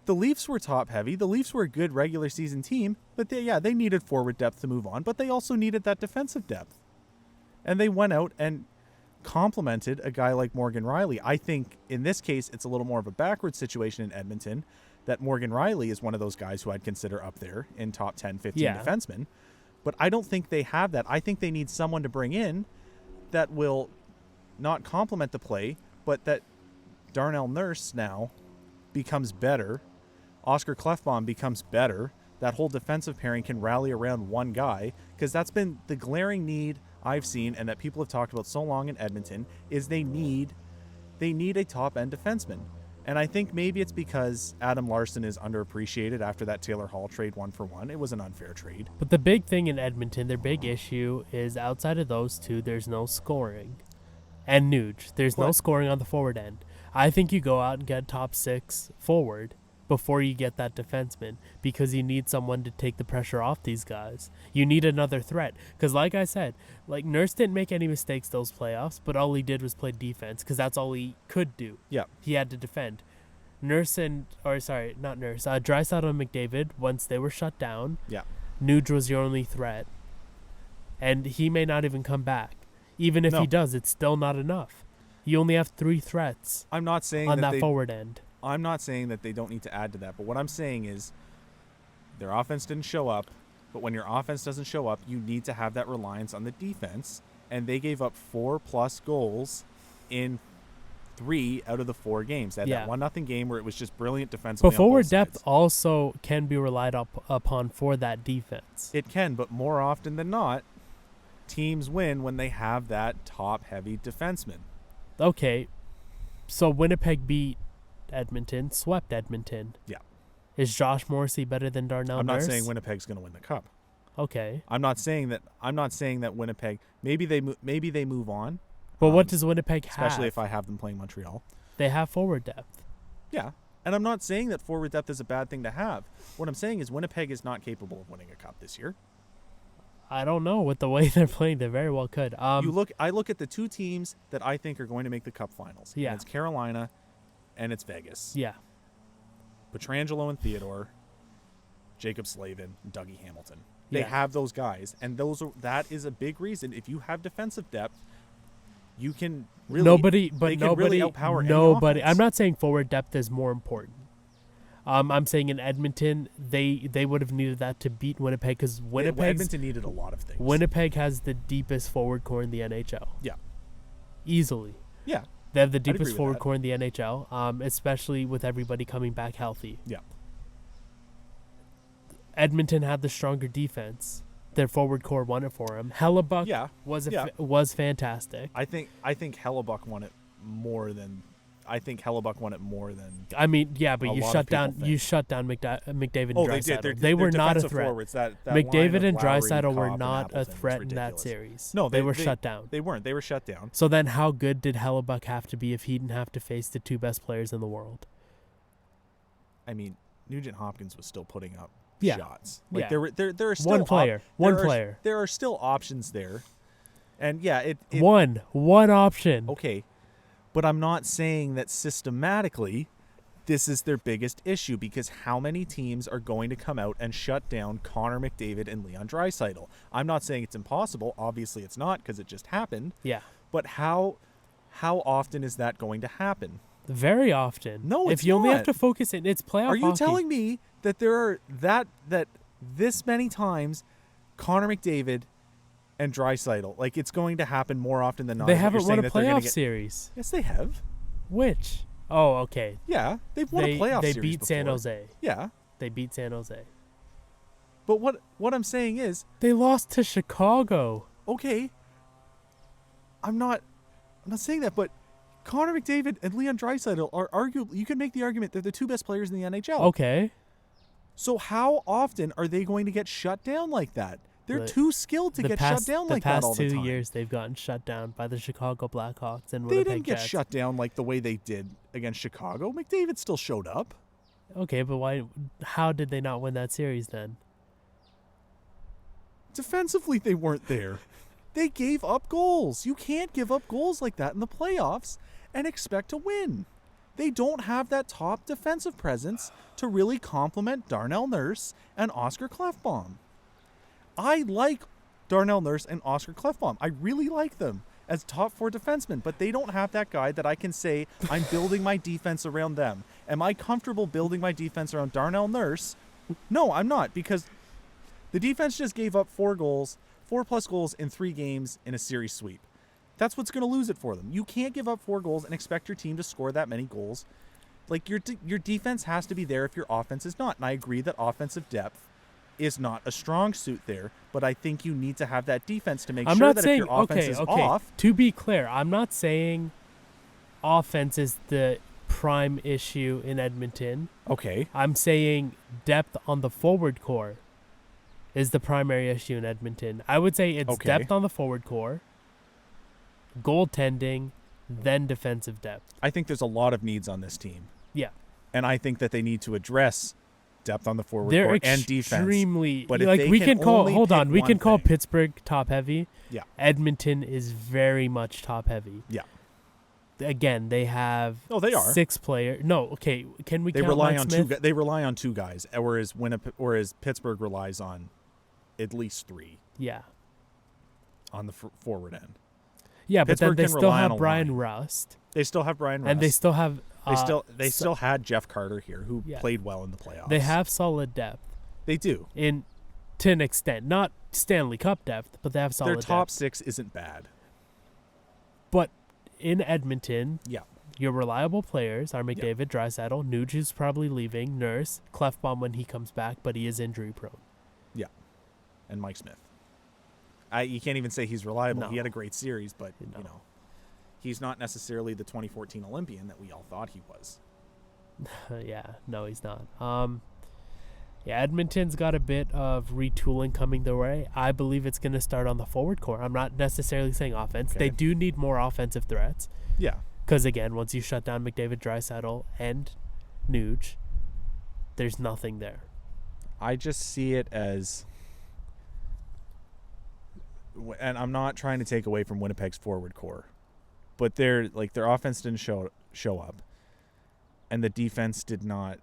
The Leafs were top-heavy. The Leafs were a good regular season team, but they needed forward depth to move on, but they also needed that defensive depth. And they went out and complimented a guy like Morgan Rielly. I think in this case, it's a little more of a backward situation in Edmonton, that Morgan Rielly is one of those guys who I'd consider up there in top 10, 15 defensemen. But I don't think they have that. I think they need someone to bring in that will not complement the play, but that Darnell Nurse now becomes better. Oscar Clefbaum becomes better. That whole defensive pairing can rally around one guy, because that's been the glaring need I've seen and that people have talked about so long in Edmonton, is they need a top-end defenseman. And I think maybe it's because Adam Larson is underappreciated after that Taylor Hall trade 1-for-1. It was an unfair trade. But the big thing in Edmonton, their big issue is outside of those two, there's no scoring. And Nuge, there's no scoring on the forward end. I think you go out and get top 6 forward before you get that defenseman, because you need someone to take the pressure off these guys. You need another threat. Because like I said, Nurse didn't make any mistakes those playoffs, but all he did was play defense, because that's all he could do. Yeah. He had to defend. Draisaitl and McDavid, once they were shut down, Nuge was your only threat. And he may not even come back. Even if he does, it's still not enough. You only have 3 threats I'm not saying on that forward end. I'm not saying that they don't need to add to that, but what I'm saying is their offense didn't show up, but when your offense doesn't show up, you need to have that reliance on the defense, and they gave up 4+ goals in 3 out of the 4 games. They had that 1-0 game where it was just brilliant defensively. But forward depth also can be relied upon for that defense. It can, but more often than not, teams win when they have that top-heavy defenseman. Okay, so Winnipeg beat Edmonton, swept Edmonton. Yeah. Is Josh Morrissey better than Darnell Nurse? I'm not saying Winnipeg's going to win the cup. Okay. I'm not saying that Winnipeg. Maybe they move on. But what does Winnipeg have? Especially if I have them playing Montreal. They have forward depth. Yeah. And I'm not saying that forward depth is a bad thing to have. What I'm saying is Winnipeg is not capable of winning a cup this year. I don't know. With the way they're playing, they very well could. I look at the 2 teams that I think are going to make the cup finals. Yeah. And it's Carolina and it's Vegas. Yeah. Pietrangelo and Theodore, Jacob Slavin, and Dougie Hamilton. They have those guys, and that is a big reason. If you have defensive depth, you can really really outpower any offense. I'm not saying forward depth is more important. I'm saying in Edmonton, they would have needed that to beat Winnipeg, because Edmonton needed a lot of things. Winnipeg has the deepest forward core in the NHL. Yeah. Easily. Yeah. They have the deepest forward core in the NHL, especially with everybody coming back healthy. Yeah. Edmonton had the stronger defense. Their forward core won it for them. Hellebuck was fantastic. I think Hellebuck won it more than. I mean, yeah, but you shut down McDavid and Draisaitl. They were not a threat. McDavid and Draisaitl were not a threat in that series. No, they were shut down. They weren't. They were shut down. So then how good did Hellebuck have to be if he didn't have to face the 2 best players in the world? I mean, Nugent Hopkins was still putting up shots. Like there are still one player. There are still options there. And it one option. Okay. But I'm not saying that systematically this is their biggest issue, because how many teams are going to come out and shut down Connor McDavid and Leon Draisaitl? I'm not saying it's impossible. Obviously it's not, because it just happened. Yeah. But how often is that going to happen? Very often. No, it's if you not. only have to focus in, it's playoff Are you hockey. telling me that there are that this many times Connor McDavid and Draisaitl, like, it's going to happen more often than not? They haven't won a playoff series. Yes, they have. Which? Oh, okay. Yeah, they've won a playoff series. They beat before. San Jose. Yeah. They beat San Jose. But what I'm saying is, they lost to Chicago. Okay. I'm not saying that, but Connor McDavid and Leon Draisaitl are arguably, you can make the argument they're the two best players in the NHL. Okay. So how often are they going to get shut down like that? They're too skilled to get shut down like that all the time. The past 2 years, they've gotten shut down by the Chicago Blackhawks and Winnipeg They didn't get Jets. shut down like the way they did against Chicago. McDavid still showed up. Okay, but why? How did they not win that series then? Defensively, they weren't there. They gave up goals. You can't give up goals like that in the playoffs and expect to win. They don't have that top defensive presence to really complement Darnell Nurse and Oscar Klefbom. I like Darnell Nurse and Oscar Klefbom. I really like them as top 4 defensemen, but they don't have that guy that I can say I'm building my defense around them. Am I comfortable building my defense around Darnell Nurse? No, I'm not, because the defense just gave up 4 plus goals in 3 games in a series sweep. That's what's going to lose it for them. You can't give up 4 goals and expect your team to score that many goals. Like, your defense has to be there if your offense is not. And I agree that offensive depth is not a strong suit there, but I think you need to have that defense to make sure that if your offense is off. To be clear, I'm not saying offense is the prime issue in Edmonton. Okay. I'm saying depth on the forward core is the primary issue in Edmonton. I would say it's depth on the forward core, goaltending, then defensive depth. I think there's a lot of needs on this team. Yeah. And I think that they need to address depth on the forward core and defense. They're extremely, but like, we can call thing. Pittsburgh top heavy. Yeah. Edmonton is very much top heavy. Yeah. Again, they have they are 6 players. No, okay, can we count rely Mike on Smith? They rely on 2 guys, whereas Pittsburgh relies on at least 3. Yeah. On the forward end. Yeah, Pittsburgh but then they still have Brian Rust. They still have Brian Rust. And they still have they still had Jeff Carter here, who played well in the playoffs. They have solid depth. They do. To an extent. Not Stanley Cup depth, but they have solid depth. Their top 6 isn't bad. But in Edmonton, your reliable players are McDavid, Draisaitl, Nuge, who's probably leaving, Nurse, Klefbom when he comes back, but he is injury prone. Yeah. And Mike Smith. You can't even say he's reliable. No. He had a great series, but he's not necessarily the 2014 Olympian that we all thought he was. No, he's not. Edmonton's got a bit of retooling coming their way. I believe it's going to start on the forward core. I'm not necessarily saying offense. Okay. They do need more offensive threats. Yeah. Because, again, once you shut down McDavid, Draisaitl, and Nuge, there's nothing there. I just see it as... And I'm not trying to take away from Winnipeg's forward core, but their offense didn't show up, and the defense did not.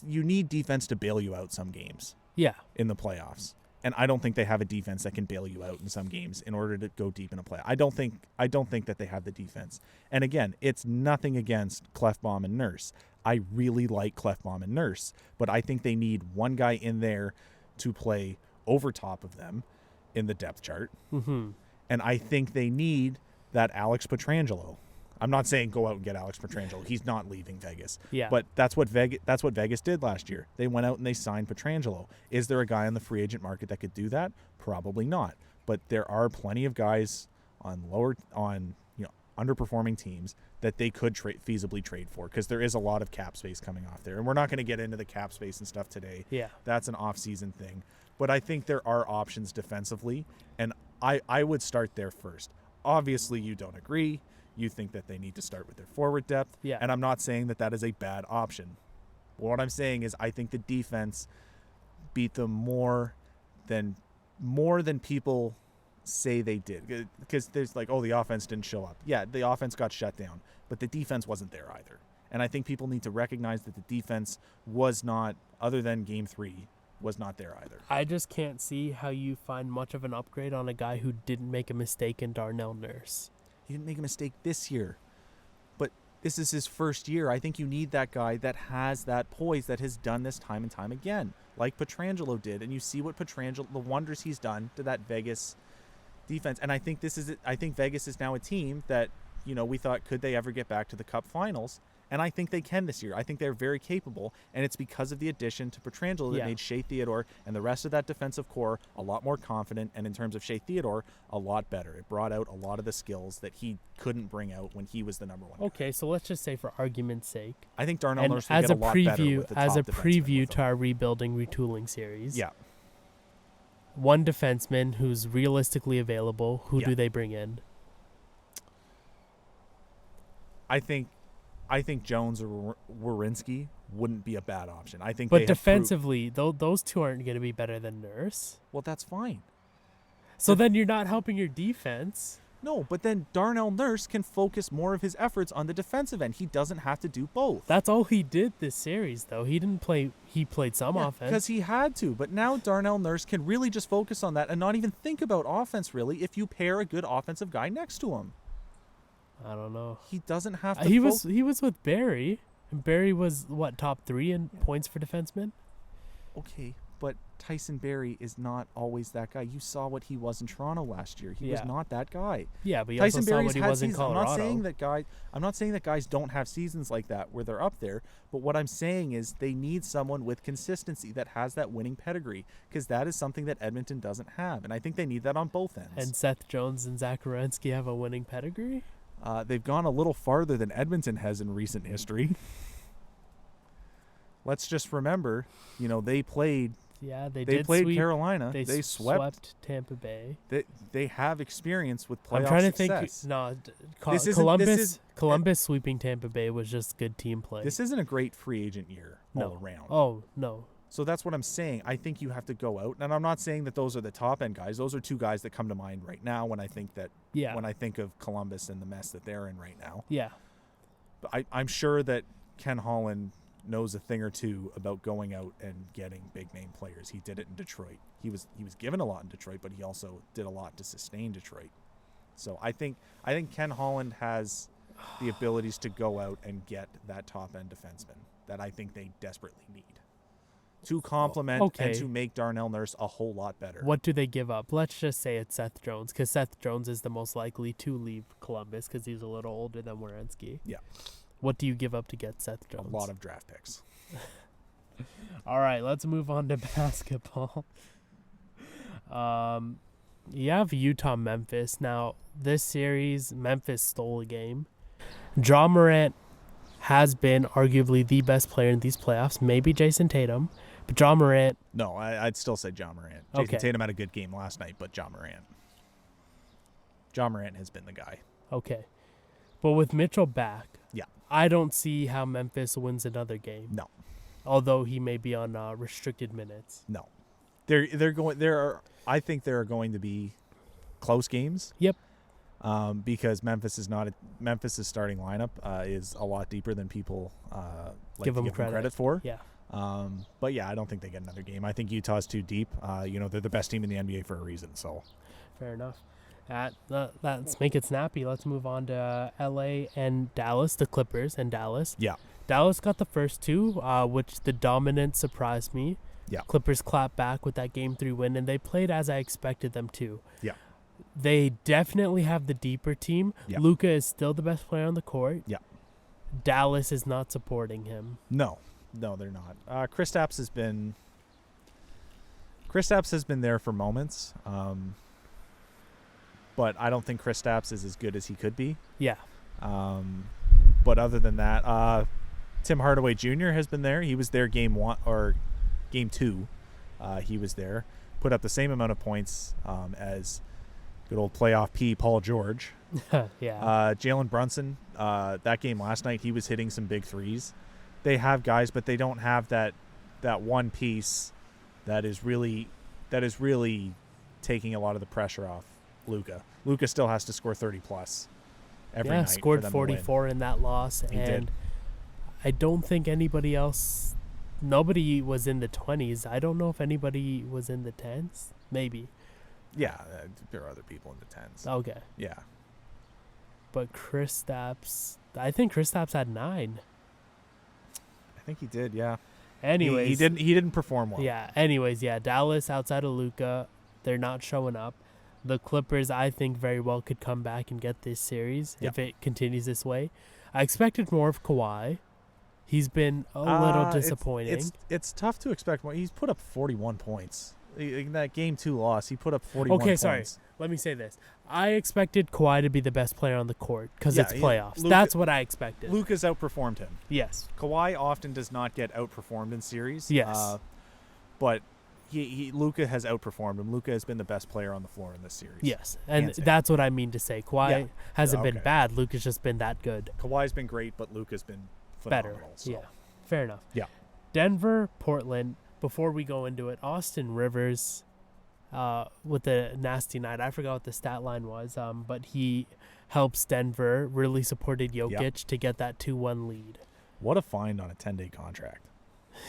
You need defense to bail you out some games. Yeah. In the playoffs, and I don't think they have a defense that can bail you out in some games in order to go deep in a play. I don't think that they have the defense. And again, it's nothing against Klefbom and Nurse. I really like Klefbom and Nurse, but I think they need one guy in there to play over top of them in the depth chart. Mm-hmm. And I think they need that Alex Pietrangelo. I'm not saying go out and get Alex Pietrangelo. He's not leaving Vegas. Yeah. But that's what Vegas did last year. They went out and they signed Pietrangelo. Is there a guy on the free agent market that could do that? Probably not. But there are plenty of guys on underperforming teams that they could feasibly trade for, because there is a lot of cap space coming off there. And we're not going to get into the cap space and stuff today. Yeah. That's an off-season thing. But I think there are options defensively, and I would start there first. Obviously, you don't agree. You think that they need to start with their forward depth. Yeah. And I'm not saying that is a bad option. What I'm saying is I think the defense beat them more than people say they did. Because there's like, oh, the offense didn't show up. Yeah, the offense got shut down, but the defense wasn't there either. And I think people need to recognize that the defense was not, other than Game 3, was not there either. I just can't see how you find much of an upgrade on a guy who didn't make a mistake in Darnell Nurse. He didn't make a mistake this year, but this is his first year. I think you need that guy that has that poise, that has done this time and time again, like Pietrangelo did. And you see what the wonders he's done to that Vegas defense. And I think Vegas is now a team that, we thought, could they ever get back to the Cup Finals? And I think they can this year. I think they're very capable, and it's because of the addition to Pietrangelo that made Shea Theodore and the rest of that defensive core a lot more confident, and in terms of Shea Theodore, a lot better. It brought out a lot of the skills that he couldn't bring out when he was the number one guy. Okay, so let's just say, for argument's sake, I think Darnell Nurse will get a lot better with the top as a preview with to our rebuilding retooling series. Yeah. One defenseman who's realistically available, who do they bring in? I think Jones or Werenski wouldn't be a bad option. I think, but defensively, those two aren't going to be better than Nurse. Well, that's fine. So then you're not helping your defense. No, but then Darnell Nurse can focus more of his efforts on the defensive end. He doesn't have to do both. That's all he did this series, though. He didn't play. He played some offense because he had to. But now Darnell Nurse can really just focus on that and not even think about offense. Really, if you pair a good offensive guy next to him. I don't know. He doesn't have to. He was with Barry. And Barry was top 3 in points for defensemen. Okay, but Tyson Barrie is not always that guy. You saw what he was in Toronto last year. He was not that guy. Yeah, but you Tyson also saw what he was in Colorado. I'm not saying that guys don't have seasons like that where they're up there, but what I'm saying is they need someone with consistency that has that winning pedigree, because that is something that Edmonton doesn't have, and I think they need that on both ends. And Seth Jones and Zach Werenski have a winning pedigree? They've gone a little farther than Edmonton has in recent history. Let's just remember, they played. Yeah, they played Carolina. They swept Tampa Bay. They have experience with playoff I'm trying success. to think. Columbus sweeping Tampa Bay was just good team play. This isn't a great free agent year all around. Oh, no. So that's what I'm saying. I think you have to go out, and I'm not saying that those are the top end guys. Those are two guys that come to mind right now when I think of Columbus and the mess that they're in right now. Yeah. But I'm sure that Ken Holland knows a thing or two about going out and getting big name players. He did it in Detroit. He was given a lot in Detroit, but he also did a lot to sustain Detroit. So I think Ken Holland has the abilities to go out and get that top end defenseman that I think they desperately need to complement and to make Darnell Nurse a whole lot better. What do they give up? Let's just say it's Seth Jones, because Seth Jones is the most likely to leave Columbus because he's a little older than Werenski. Yeah. What do you give up to get Seth Jones? A lot of draft picks. All right, let's move on to basketball. You have Utah-Memphis. Now, this series, Memphis stole a game. Ja Morant has been arguably the best player in these playoffs. Maybe Jason Tatum, but Ja Morant. No, I'd still say Ja Morant. Jason Tatum had a good game last night, but Ja Morant. Ja Morant has been the guy. Okay. But with Mitchell back, yeah, I don't see how Memphis wins another game. No. Although he may be on restricted minutes. No. I think there are going to be close games. Yep. Because Memphis' starting lineup is a lot deeper than people give them credit for. Yeah. But yeah, I don't think they get another game. I think Utah's too deep. They're the best team in the NBA for a reason. So. Fair enough. Let's make it snappy. Let's move on to LA and Dallas, the Clippers and Dallas. Yeah. Dallas got the first two, which the dominance surprised me. Yeah. Clippers clapped back with that Game 3 win, and they played as I expected them to. Yeah. They definitely have the deeper team. Yeah. Luka is still the best player on the court. Yeah. Dallas is not supporting him. No, they're not. Kristaps has been there for moments. But I don't think Kristaps is as good as he could be. Yeah. But other than that, Tim Hardaway Jr. has been there. He was there game 2. He was there. Put up the same amount of points as good old playoff P, Paul George. Yeah. Jalen Brunson, that game last night, he was hitting some big threes. they have guys, but they don't have that one piece that is really taking a lot of the pressure off Luka. Luka still has to score 30 plus every night. Yeah, scored 44 in that loss, He did. I don't think nobody was in the 20s. I don't know if anybody was in the 10s. Maybe. Yeah, there are other people in the 10s. Okay. Yeah. But Kristaps, I think Kristaps had 9. I think he did, yeah. Anyways, he didn't perform well. Yeah. Anyways, yeah. Dallas outside of Luka, they're not showing up. The Clippers, I think, very well could come back and get this series if it continues this way. I expected more of Kawhi. He's been a little disappointing. It's tough to expect more. He's put up 41 points. In that Game 2 loss, he put up 41 points. Okay, sorry. Let me say this. I expected Kawhi to be the best player on the court because it's playoffs. That's what I expected. Luka's outperformed him. Yes. Kawhi often does not get outperformed in series. Yes. But Luka has outperformed him. Luka has been the best player on the floor in this series. Yes, and that's what I mean to say. Kawhi hasn't been bad. Luka's just been that good. Kawhi's been great, but Luka's been phenomenal. Better. So. Yeah, fair enough. Yeah. Denver, Portland. Before we go into it, Austin Rivers with the nasty night. I forgot what the stat line was, but he helps Denver, really supported Jokic to get that 2-1 lead. What a find on a 10-day contract.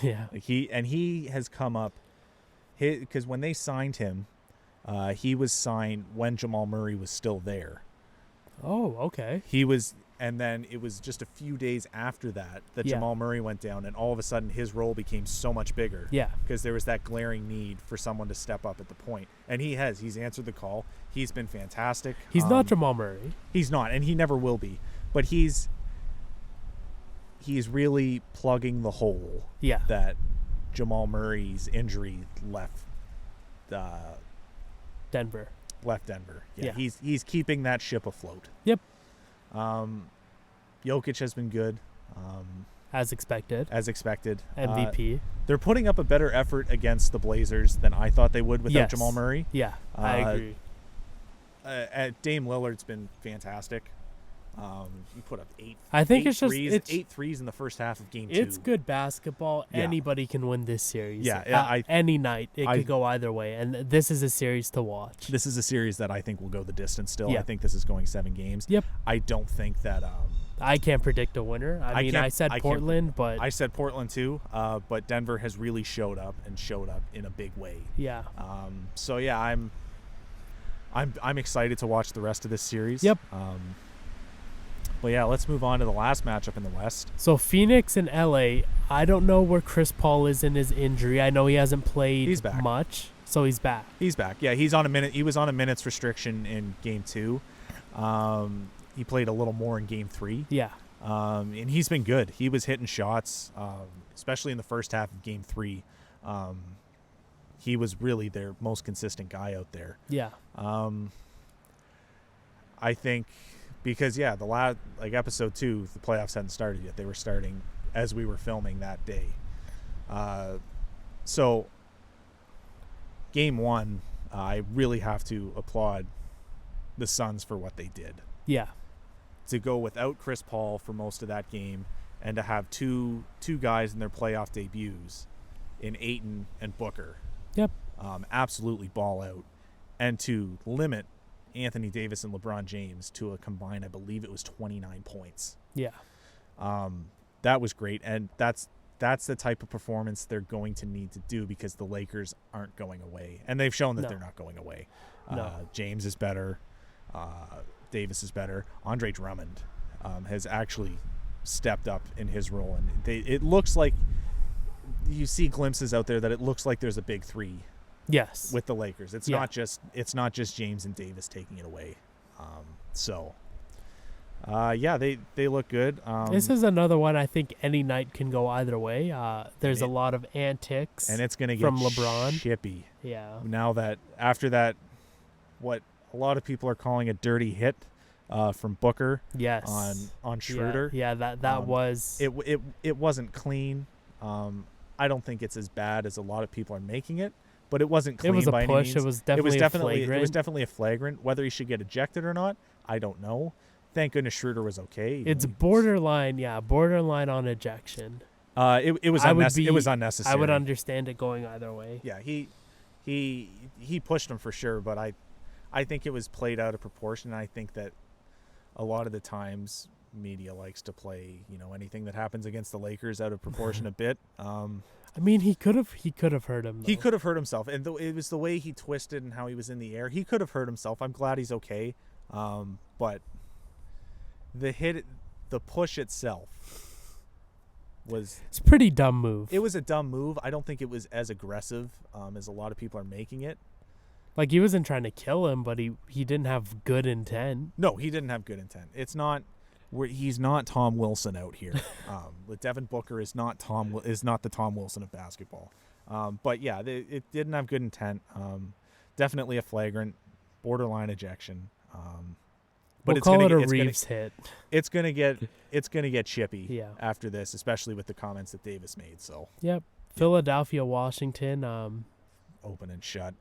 Yeah. He has come up, because when they signed him, he was signed when Jamal Murray was still there. Oh, okay. And then it was just a few days after that Yeah. Jamal Murray went down, and all of a sudden his role became so much bigger. Yeah. Because there was that glaring need for someone to step up at the point. And he's answered the call. He's been fantastic. He's not Jamal Murray. He's not, and he never will be. But he's really plugging the hole that Jamal Murray's injury left Denver. Yeah. He's keeping that ship afloat. Yep. Jokic has been good. As expected. MVP. They're putting up a better effort against the Blazers than I thought they would without Jamal Murray. Yeah, I agree. Dame Lillard's been fantastic. He put up eight threes in the first half of Game 2. It's good basketball. Yeah. Anybody can win this series. Yeah, any night. It could go either way. And this is a series to watch. This is a series that I think will go the distance still. I think this is going 7 games. Yep. I don't think that... I can't predict a winner. I said Portland, but... I said Portland too, but Denver has really showed up in a big way. Yeah. So, yeah, I'm excited to watch the rest of this series. Yep. But yeah, let's move on to the last matchup in the West. So Phoenix and LA, I don't know where Chris Paul is in his injury. I know he hasn't played much, so he's back. He's back. Yeah, he's on a minute. He was on a minutes restriction in Game 2. He played a little more in Game 3. Yeah. And he's been good. He was hitting shots, especially in the first half of Game 3. He was really their most consistent guy out there. Yeah. I think because episode 2, the playoffs hadn't started yet. They were starting as we were filming that day. So Game 1, I really have to applaud the Suns for what they did. Yeah. To go without Chris Paul for most of that game and to have two guys in their playoff debuts in Ayton and Booker. Yep. Absolutely ball out. And to limit Anthony Davis and LeBron James to a combined, I believe it was 29 points. Yeah. That was great. And that's the type of performance they're going to need to do because the Lakers aren't going away. And they've shown that they're not going away. James is better. Davis is better. Andre Drummond has actually stepped up in his role. And it looks like you see glimpses out there that it looks like there's a big 3. Yes. With the Lakers. It's not just James and Davis taking it away. They look good. This is another one I think any night can go either way. There's a lot of antics and it's going to get from LeBron. Chippy. Yeah. Now that after that, what a lot of people are calling a dirty hit from Booker. Yes. On Schroeder. Yeah. That was. It wasn't clean. I don't think it's as bad as a lot of people are making it. But it wasn't clean by any means. It was definitely a flagrant. It was definitely a flagrant. Whether he should get ejected or not, I don't know. Thank goodness Schroeder was okay. It's borderline on ejection. It was unnecessary. I would understand it going either way. Yeah, he pushed him for sure, but I think it was played out of proportion. I think that a lot of the times media likes to play, anything that happens against the Lakers out of proportion a bit. I mean, he could have hurt him, though. He could have hurt himself, and it was the way he twisted and how he was in the air. He could have hurt himself. I'm glad he's okay. But the push itself it's a pretty dumb move. It was a dumb move. I don't think it was as aggressive as a lot of people are making it. Like, he wasn't trying to kill him, but he didn't have good intent. No, he didn't have good intent. He's not Tom Wilson out here. Devin Booker is not the Tom Wilson of basketball. But yeah, it didn't have good intent. Definitely a flagrant, borderline ejection. But we'll call it a Reeves hit. It's gonna get chippy after this, especially with the comments that Davis made. So yep, Philadelphia, Washington. Open and shut.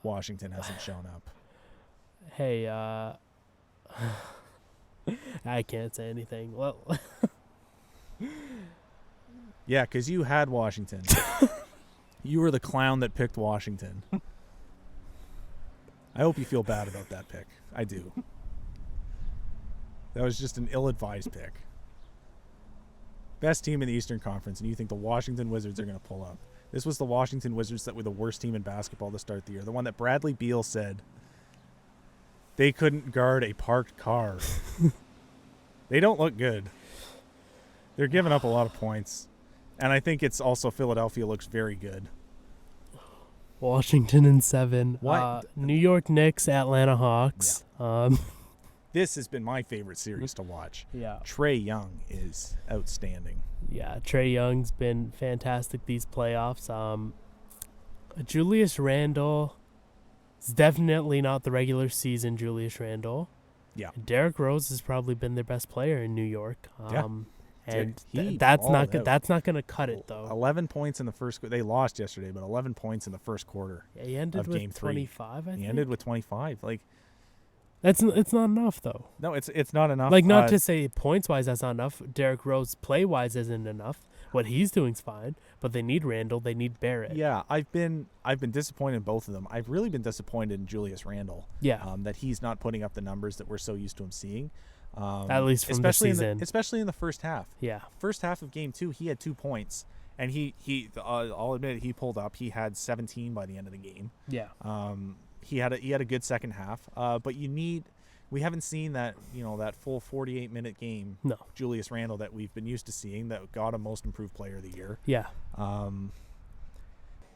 Washington hasn't shown up. Hey, I can't say anything. Well, yeah, because you had Washington. You were the clown that picked Washington. I hope you feel bad about that pick. I do. That was just an ill-advised pick. Best team in the Eastern Conference, and you think the Washington Wizards are going to pull up. This was the Washington Wizards that were the worst team in basketball to start the year. The one that Bradley Beal said they couldn't guard a parked car. They don't look good. They're giving up a lot of points. And I think it's also Philadelphia looks very good. Washington in 7. What? New York Knicks, Atlanta Hawks. Yeah. This has been my favorite series to watch. Yeah. Trae Young is outstanding. Yeah, Trae Young's been fantastic these playoffs. Julius Randle is definitely not the regular season Julius Randle. Yeah. Derrick Rose has probably been their best player in New York. And that's not going to cut it, though. 11 points in the first quarter. They lost yesterday, but 11 points in the first quarter. Yeah, he ended with game 25, I think. He ended with 25. Like, it's not enough, though. No, it's not enough. Like, not to say points-wise that's not enough. Derrick Rose play-wise isn't enough. What he's doing's fine, but they need Randle. They need Barrett. Yeah, I've been disappointed in both of them. I've really been disappointed in Julius Randle. Yeah. That he's not putting up the numbers that we're so used to him seeing. At least from the season. Especially in the first half. Yeah. First half of game 2, he had 2 points. And I'll admit it, he pulled up. He had 17 by the end of the game. Yeah. He had a good second half. But we haven't seen that full 48-minute game. No. Julius Randle that we've been used to seeing that got him Most Improved Player of the Year. Yeah.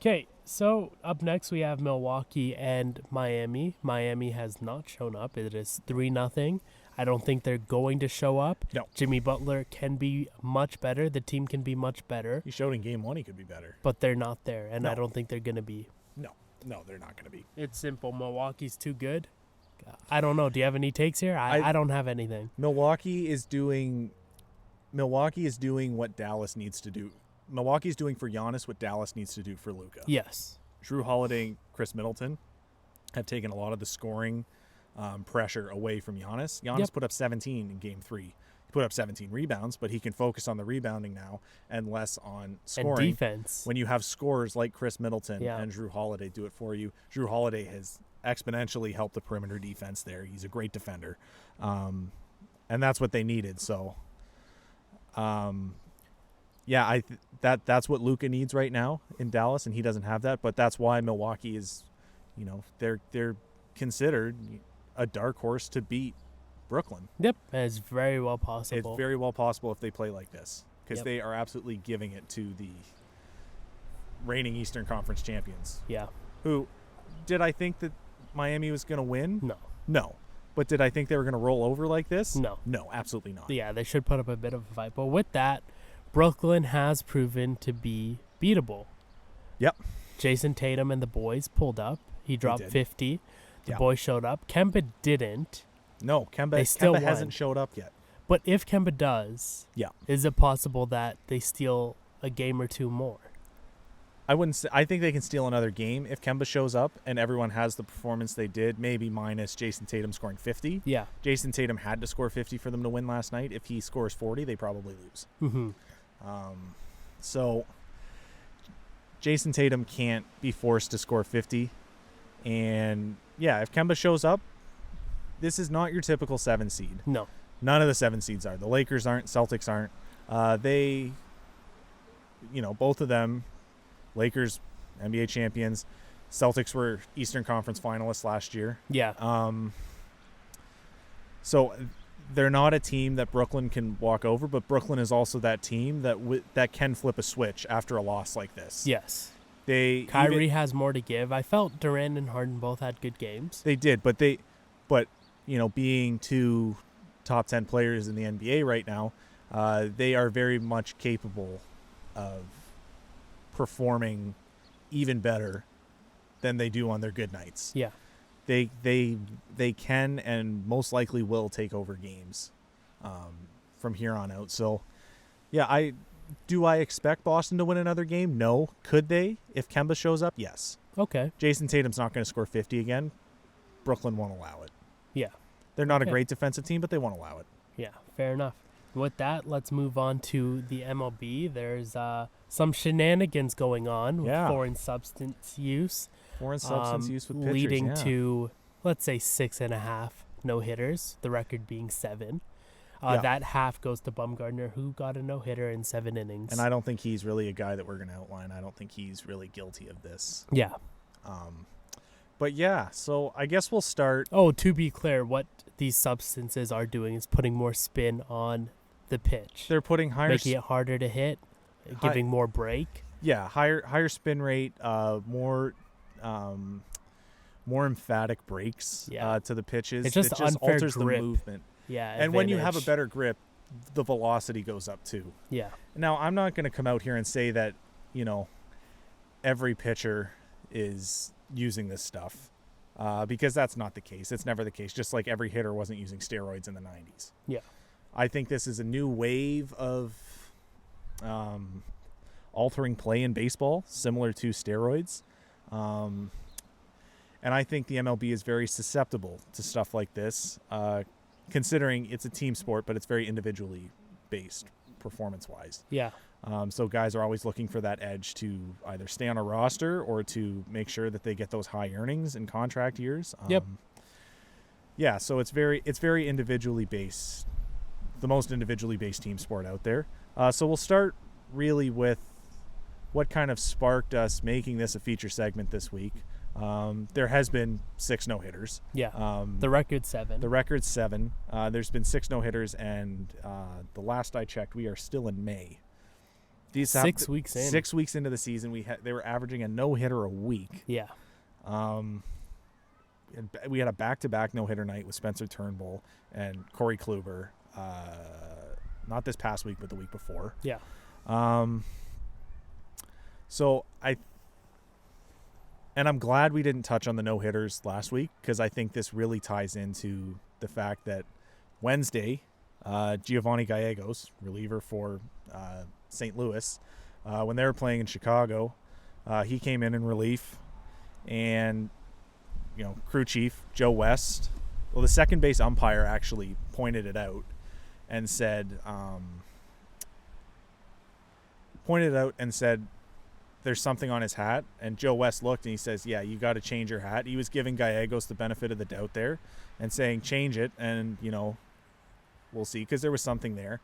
Okay, so up next we have Milwaukee and Miami. Miami has not shown up. It is 3-0. I don't think they're going to show up. No. Jimmy Butler can be much better. The team can be much better. He showed in game 1 he could be better. But they're not there, and No. I don't think they're going to be. No, they're not going to be. It's simple. Milwaukee's too good. I don't know. Do you have any takes here? I don't have anything. Milwaukee is doing what Dallas needs to do. Milwaukee's doing for Giannis what Dallas needs to do for Luka. Yes. Drew Holiday and Chris Middleton have taken a lot of the scoring pressure away from Giannis. Giannis put up 17 in game 3. He put up 17 rebounds, but he can focus on the rebounding now and less on scoring. And defense. When you have scorers like Chris Middleton and Drew Holiday do it for you, Drew Holiday has exponentially helped the perimeter defense there. He's a great defender. And that's what they needed. So, that's what Luka needs right now in Dallas, and he doesn't have that. But that's why Milwaukee is, they're considered a dark horse to beat Brooklyn. Yep, it's very well possible. It's very well possible if they play like this, because they are absolutely giving it to the reigning Eastern Conference champions. Yeah. Who, did I think that Miami was going to win? No. But did I think they were going to roll over like this? No, absolutely not. Yeah, they should put up a bit of a fight. But with that, Brooklyn has proven to be beatable. Yep. Jason Tatum and the boys pulled up. He dropped 50. The boys showed up. Kemba didn't. No, Kemba hasn't showed up yet. But if Kemba does, is it possible that they steal a game or two more? I think they can steal another game if Kemba shows up and everyone has the performance they did, maybe minus Jason Tatum scoring 50. Yeah. Jason Tatum had to score 50 for them to win last night. If he scores 40, they probably lose. Mm-hmm. So Jason Tatum can't be forced to score 50. And, yeah, if Kemba shows up, this is not your typical 7 seed. No. None of the 7 seeds are. The Lakers aren't. Celtics aren't. Both of them, Lakers, NBA champions. Celtics were Eastern Conference finalists last year. Yeah. So they're not a team that Brooklyn can walk over, but Brooklyn is also that team that can flip a switch after a loss like this. Yes. Kyrie has more to give. I felt Durant and Harden both had good games. They did, but being 2 top 10 players in the NBA right now, they are very much capable of performing even better than they do on their good nights. Yeah. They can and most likely will take over games from here on out. So, yeah, I expect Boston to win another game? No. Could they? If Kemba shows up? Yes. Okay. Jason Tatum's not going to score 50 again. Brooklyn won't allow it. Yeah. They're not a great defensive team, but they won't allow it. Yeah, fair enough. With that, let's move on to the MLB. There's some shenanigans going on with foreign substance use. Foreign substance use with pitchers, leading to, let's say, 6.5 no-hitters, the record being 7. That half goes to Bumgarner, who got a no-hitter in 7 innings. And I don't think he's really a guy that we're going to outline. I don't think he's really guilty of this. Yeah. But yeah, so I guess we'll start. Oh, to be clear, what these substances are doing is putting more spin on the pitch. They're putting making it harder to hit, giving more break. Yeah, higher spin rate, more emphatic breaks to the pitches. It just alters grip. The movement. Yeah, and when you have a better grip, the velocity goes up too. Yeah. Now, I'm not going to come out here and say that, every pitcher is using this stuff because that's not the case. It's never the case, just like every hitter wasn't using steroids in the 90s. Yeah. I think this is a new wave of altering play in baseball, similar to steroids. And I think the MLB is very susceptible to stuff like this, considering it's a team sport, but it's very individually based performance-wise. Yeah. So guys are always looking for that edge to either stay on a roster or to make sure that they get those high earnings in contract years. Yep. Yeah, so it's very individually based, the most individually based team sport out there. So we'll start really with what kind of sparked us making this a feature segment this week. There has been 6 no-hitters. Yeah. The record's 7. The record's 7. There's been 6 no-hitters, and the last I checked, we are still in May. 6 weeks in. 6 weeks into the season, they were averaging a no-hitter a week. Yeah. We had a back-to-back no-hitter night with Spencer Turnbull and Corey Kluber. Not this past week, but the week before. Yeah. So I'm glad we didn't touch on the no-hitters last week because I think this really ties into the fact that Wednesday, Giovanni Gallegos, reliever for St. Louis, when they were playing in Chicago, he came in relief, and crew chief Joe West, the second base umpire actually pointed it out and said there's something on his hat, and Joe West looked and he says, yeah, you got to change your hat. He was giving Gallegos the benefit of the doubt there and saying change it, and we'll see, because there was something there.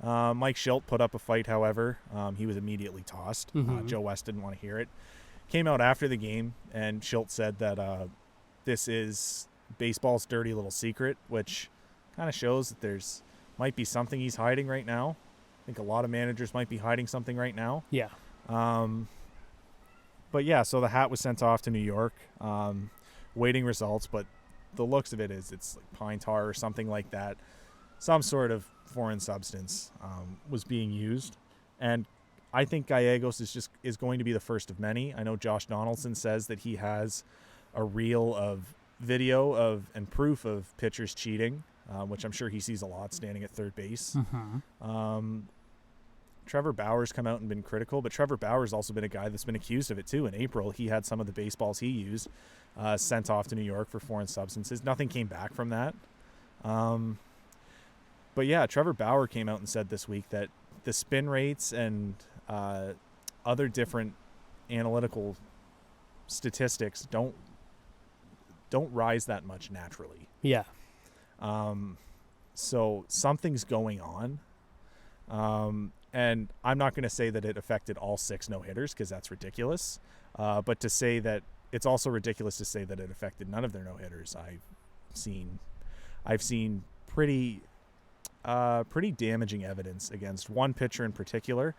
Mike Schilt put up a fight, however. He was immediately tossed. Mm-hmm. Joe West didn't want to hear it. Came out after the game, and Schilt said that this is baseball's dirty little secret, which kind of shows that there's might be something he's hiding right now. I think a lot of managers might be hiding something right now. Yeah. But yeah, so the hat was sent off to New York, waiting results, but the looks of it is it's like pine tar or something like that. Some sort of foreign substance was being used, and I think Gallegos is going to be the first of many. I know Josh Donaldson says that he has a reel of video of and proof of pitchers cheating, which I'm sure he sees a lot standing at third base. Mm-hmm. Trevor Bauer's come out and been critical, but Trevor Bauer's also been a guy that's been accused of it too. In April, he had some of the baseballs he used sent off to New York for foreign substances. Nothing came back from that. But yeah, Trevor Bauer came out and said this week that the spin rates and other different analytical statistics don't rise that much naturally. Yeah. So something's going on. And I'm not going to say that it affected all 6 no-hitters because that's ridiculous. But to say that it's also ridiculous to say that it affected none of their no-hitters. I've seen pretty damaging evidence against one pitcher in particular.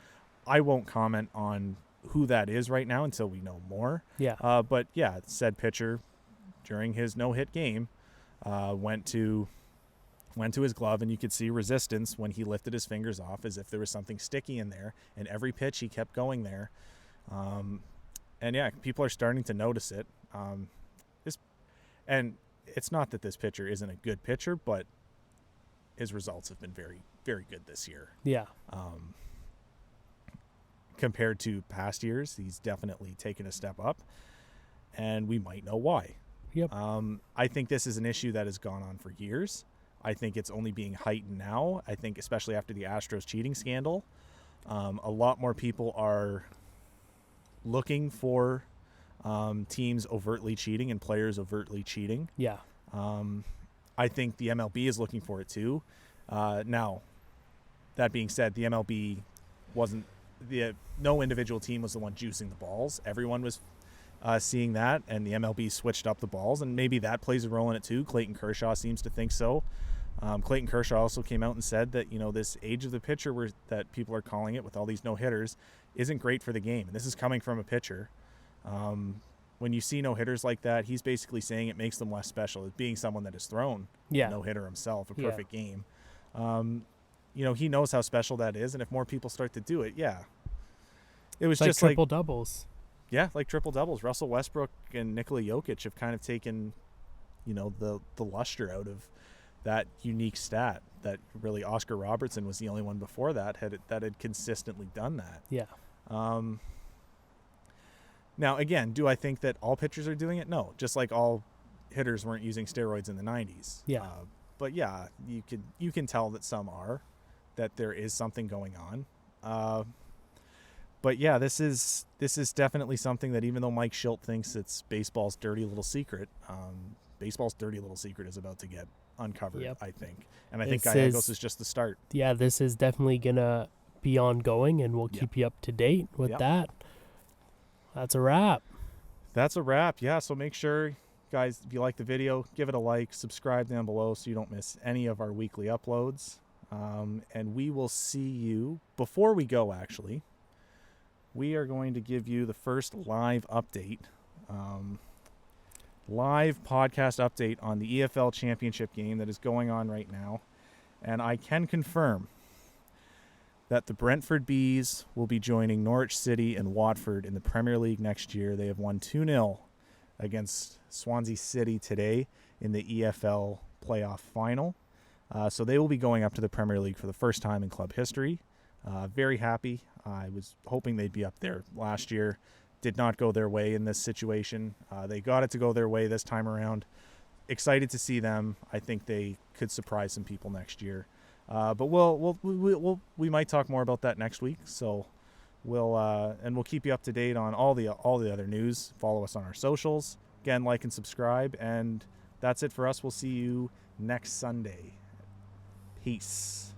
I won't comment on who that is right now until we know more. Yeah. But yeah, said pitcher during his no-hit game went to his glove, and you could see resistance when he lifted his fingers off as if there was something sticky in there, and every pitch he kept going there. And yeah, people are starting to notice it. And it's not that this pitcher isn't a good pitcher, but his results have been very, very good this year. Yeah. Compared to past years, he's definitely taken a step up, and we might know why. Yep. I think this is an issue that has gone on for years. I think it's only being heightened now. I think especially after the Astros cheating scandal, a lot more people are looking for teams overtly cheating and players overtly cheating. Yeah. I think the MLB is looking for it too. Now, that being said, the MLB wasn't no individual team was the one juicing the balls. Everyone was seeing that, and the MLB switched up the balls, and maybe that plays a role in it too. Clayton Kershaw seems to think so. Clayton Kershaw also came out and said that, this age of the pitcher that people are calling it with all these no-hitters isn't great for the game. And this is coming from a pitcher. When you see no-hitters like that, he's basically saying it makes them less special as being someone that has thrown a no-hitter himself, a perfect game. He knows how special that is, and if more people start to do it, it was like just triple doubles. Yeah, like triple doubles. Russell Westbrook and Nikola Jokic have kind of taken, the luster out of that unique stat that really Oscar Robertson was the only one before that had consistently done that. Yeah. Now, again, do I think that all pitchers are doing it? No, just like all hitters weren't using steroids in the 90s. Yeah. But yeah, you can tell that some are, that there is something going on. But yeah, this is definitely something that, even though Mike Schilt thinks it's baseball's dirty little secret, baseball's dirty little secret is about to get uncovered, I think. And I think Gallegos is just the start. Yeah, this is definitely going to be ongoing, and we'll keep you up to date with that. That's a wrap. Yeah, so make sure, guys, if you like the video, give it a like, subscribe down below so you don't miss any of our weekly uploads. And we will see you. Before we go, actually, we are going to give you the first live update, live podcast update on the EFL Championship game that is going on right now. And I can confirm that the Brentford Bees will be joining Norwich City and Watford in the Premier League next year. They have won 2-0 against Swansea City today in the EFL playoff final. So they will be going up to the Premier League for the first time in club history. Very happy. I was hoping they'd be up there last year. Did not go their way in this situation. They got it to go their way this time around. Excited to see them. I think they could surprise some people next year. But we might talk more about that next week. So we'll keep you up to date on all the other news. Follow us on our socials. Again, like and subscribe. And that's it for us. We'll see you next Sunday. Peace.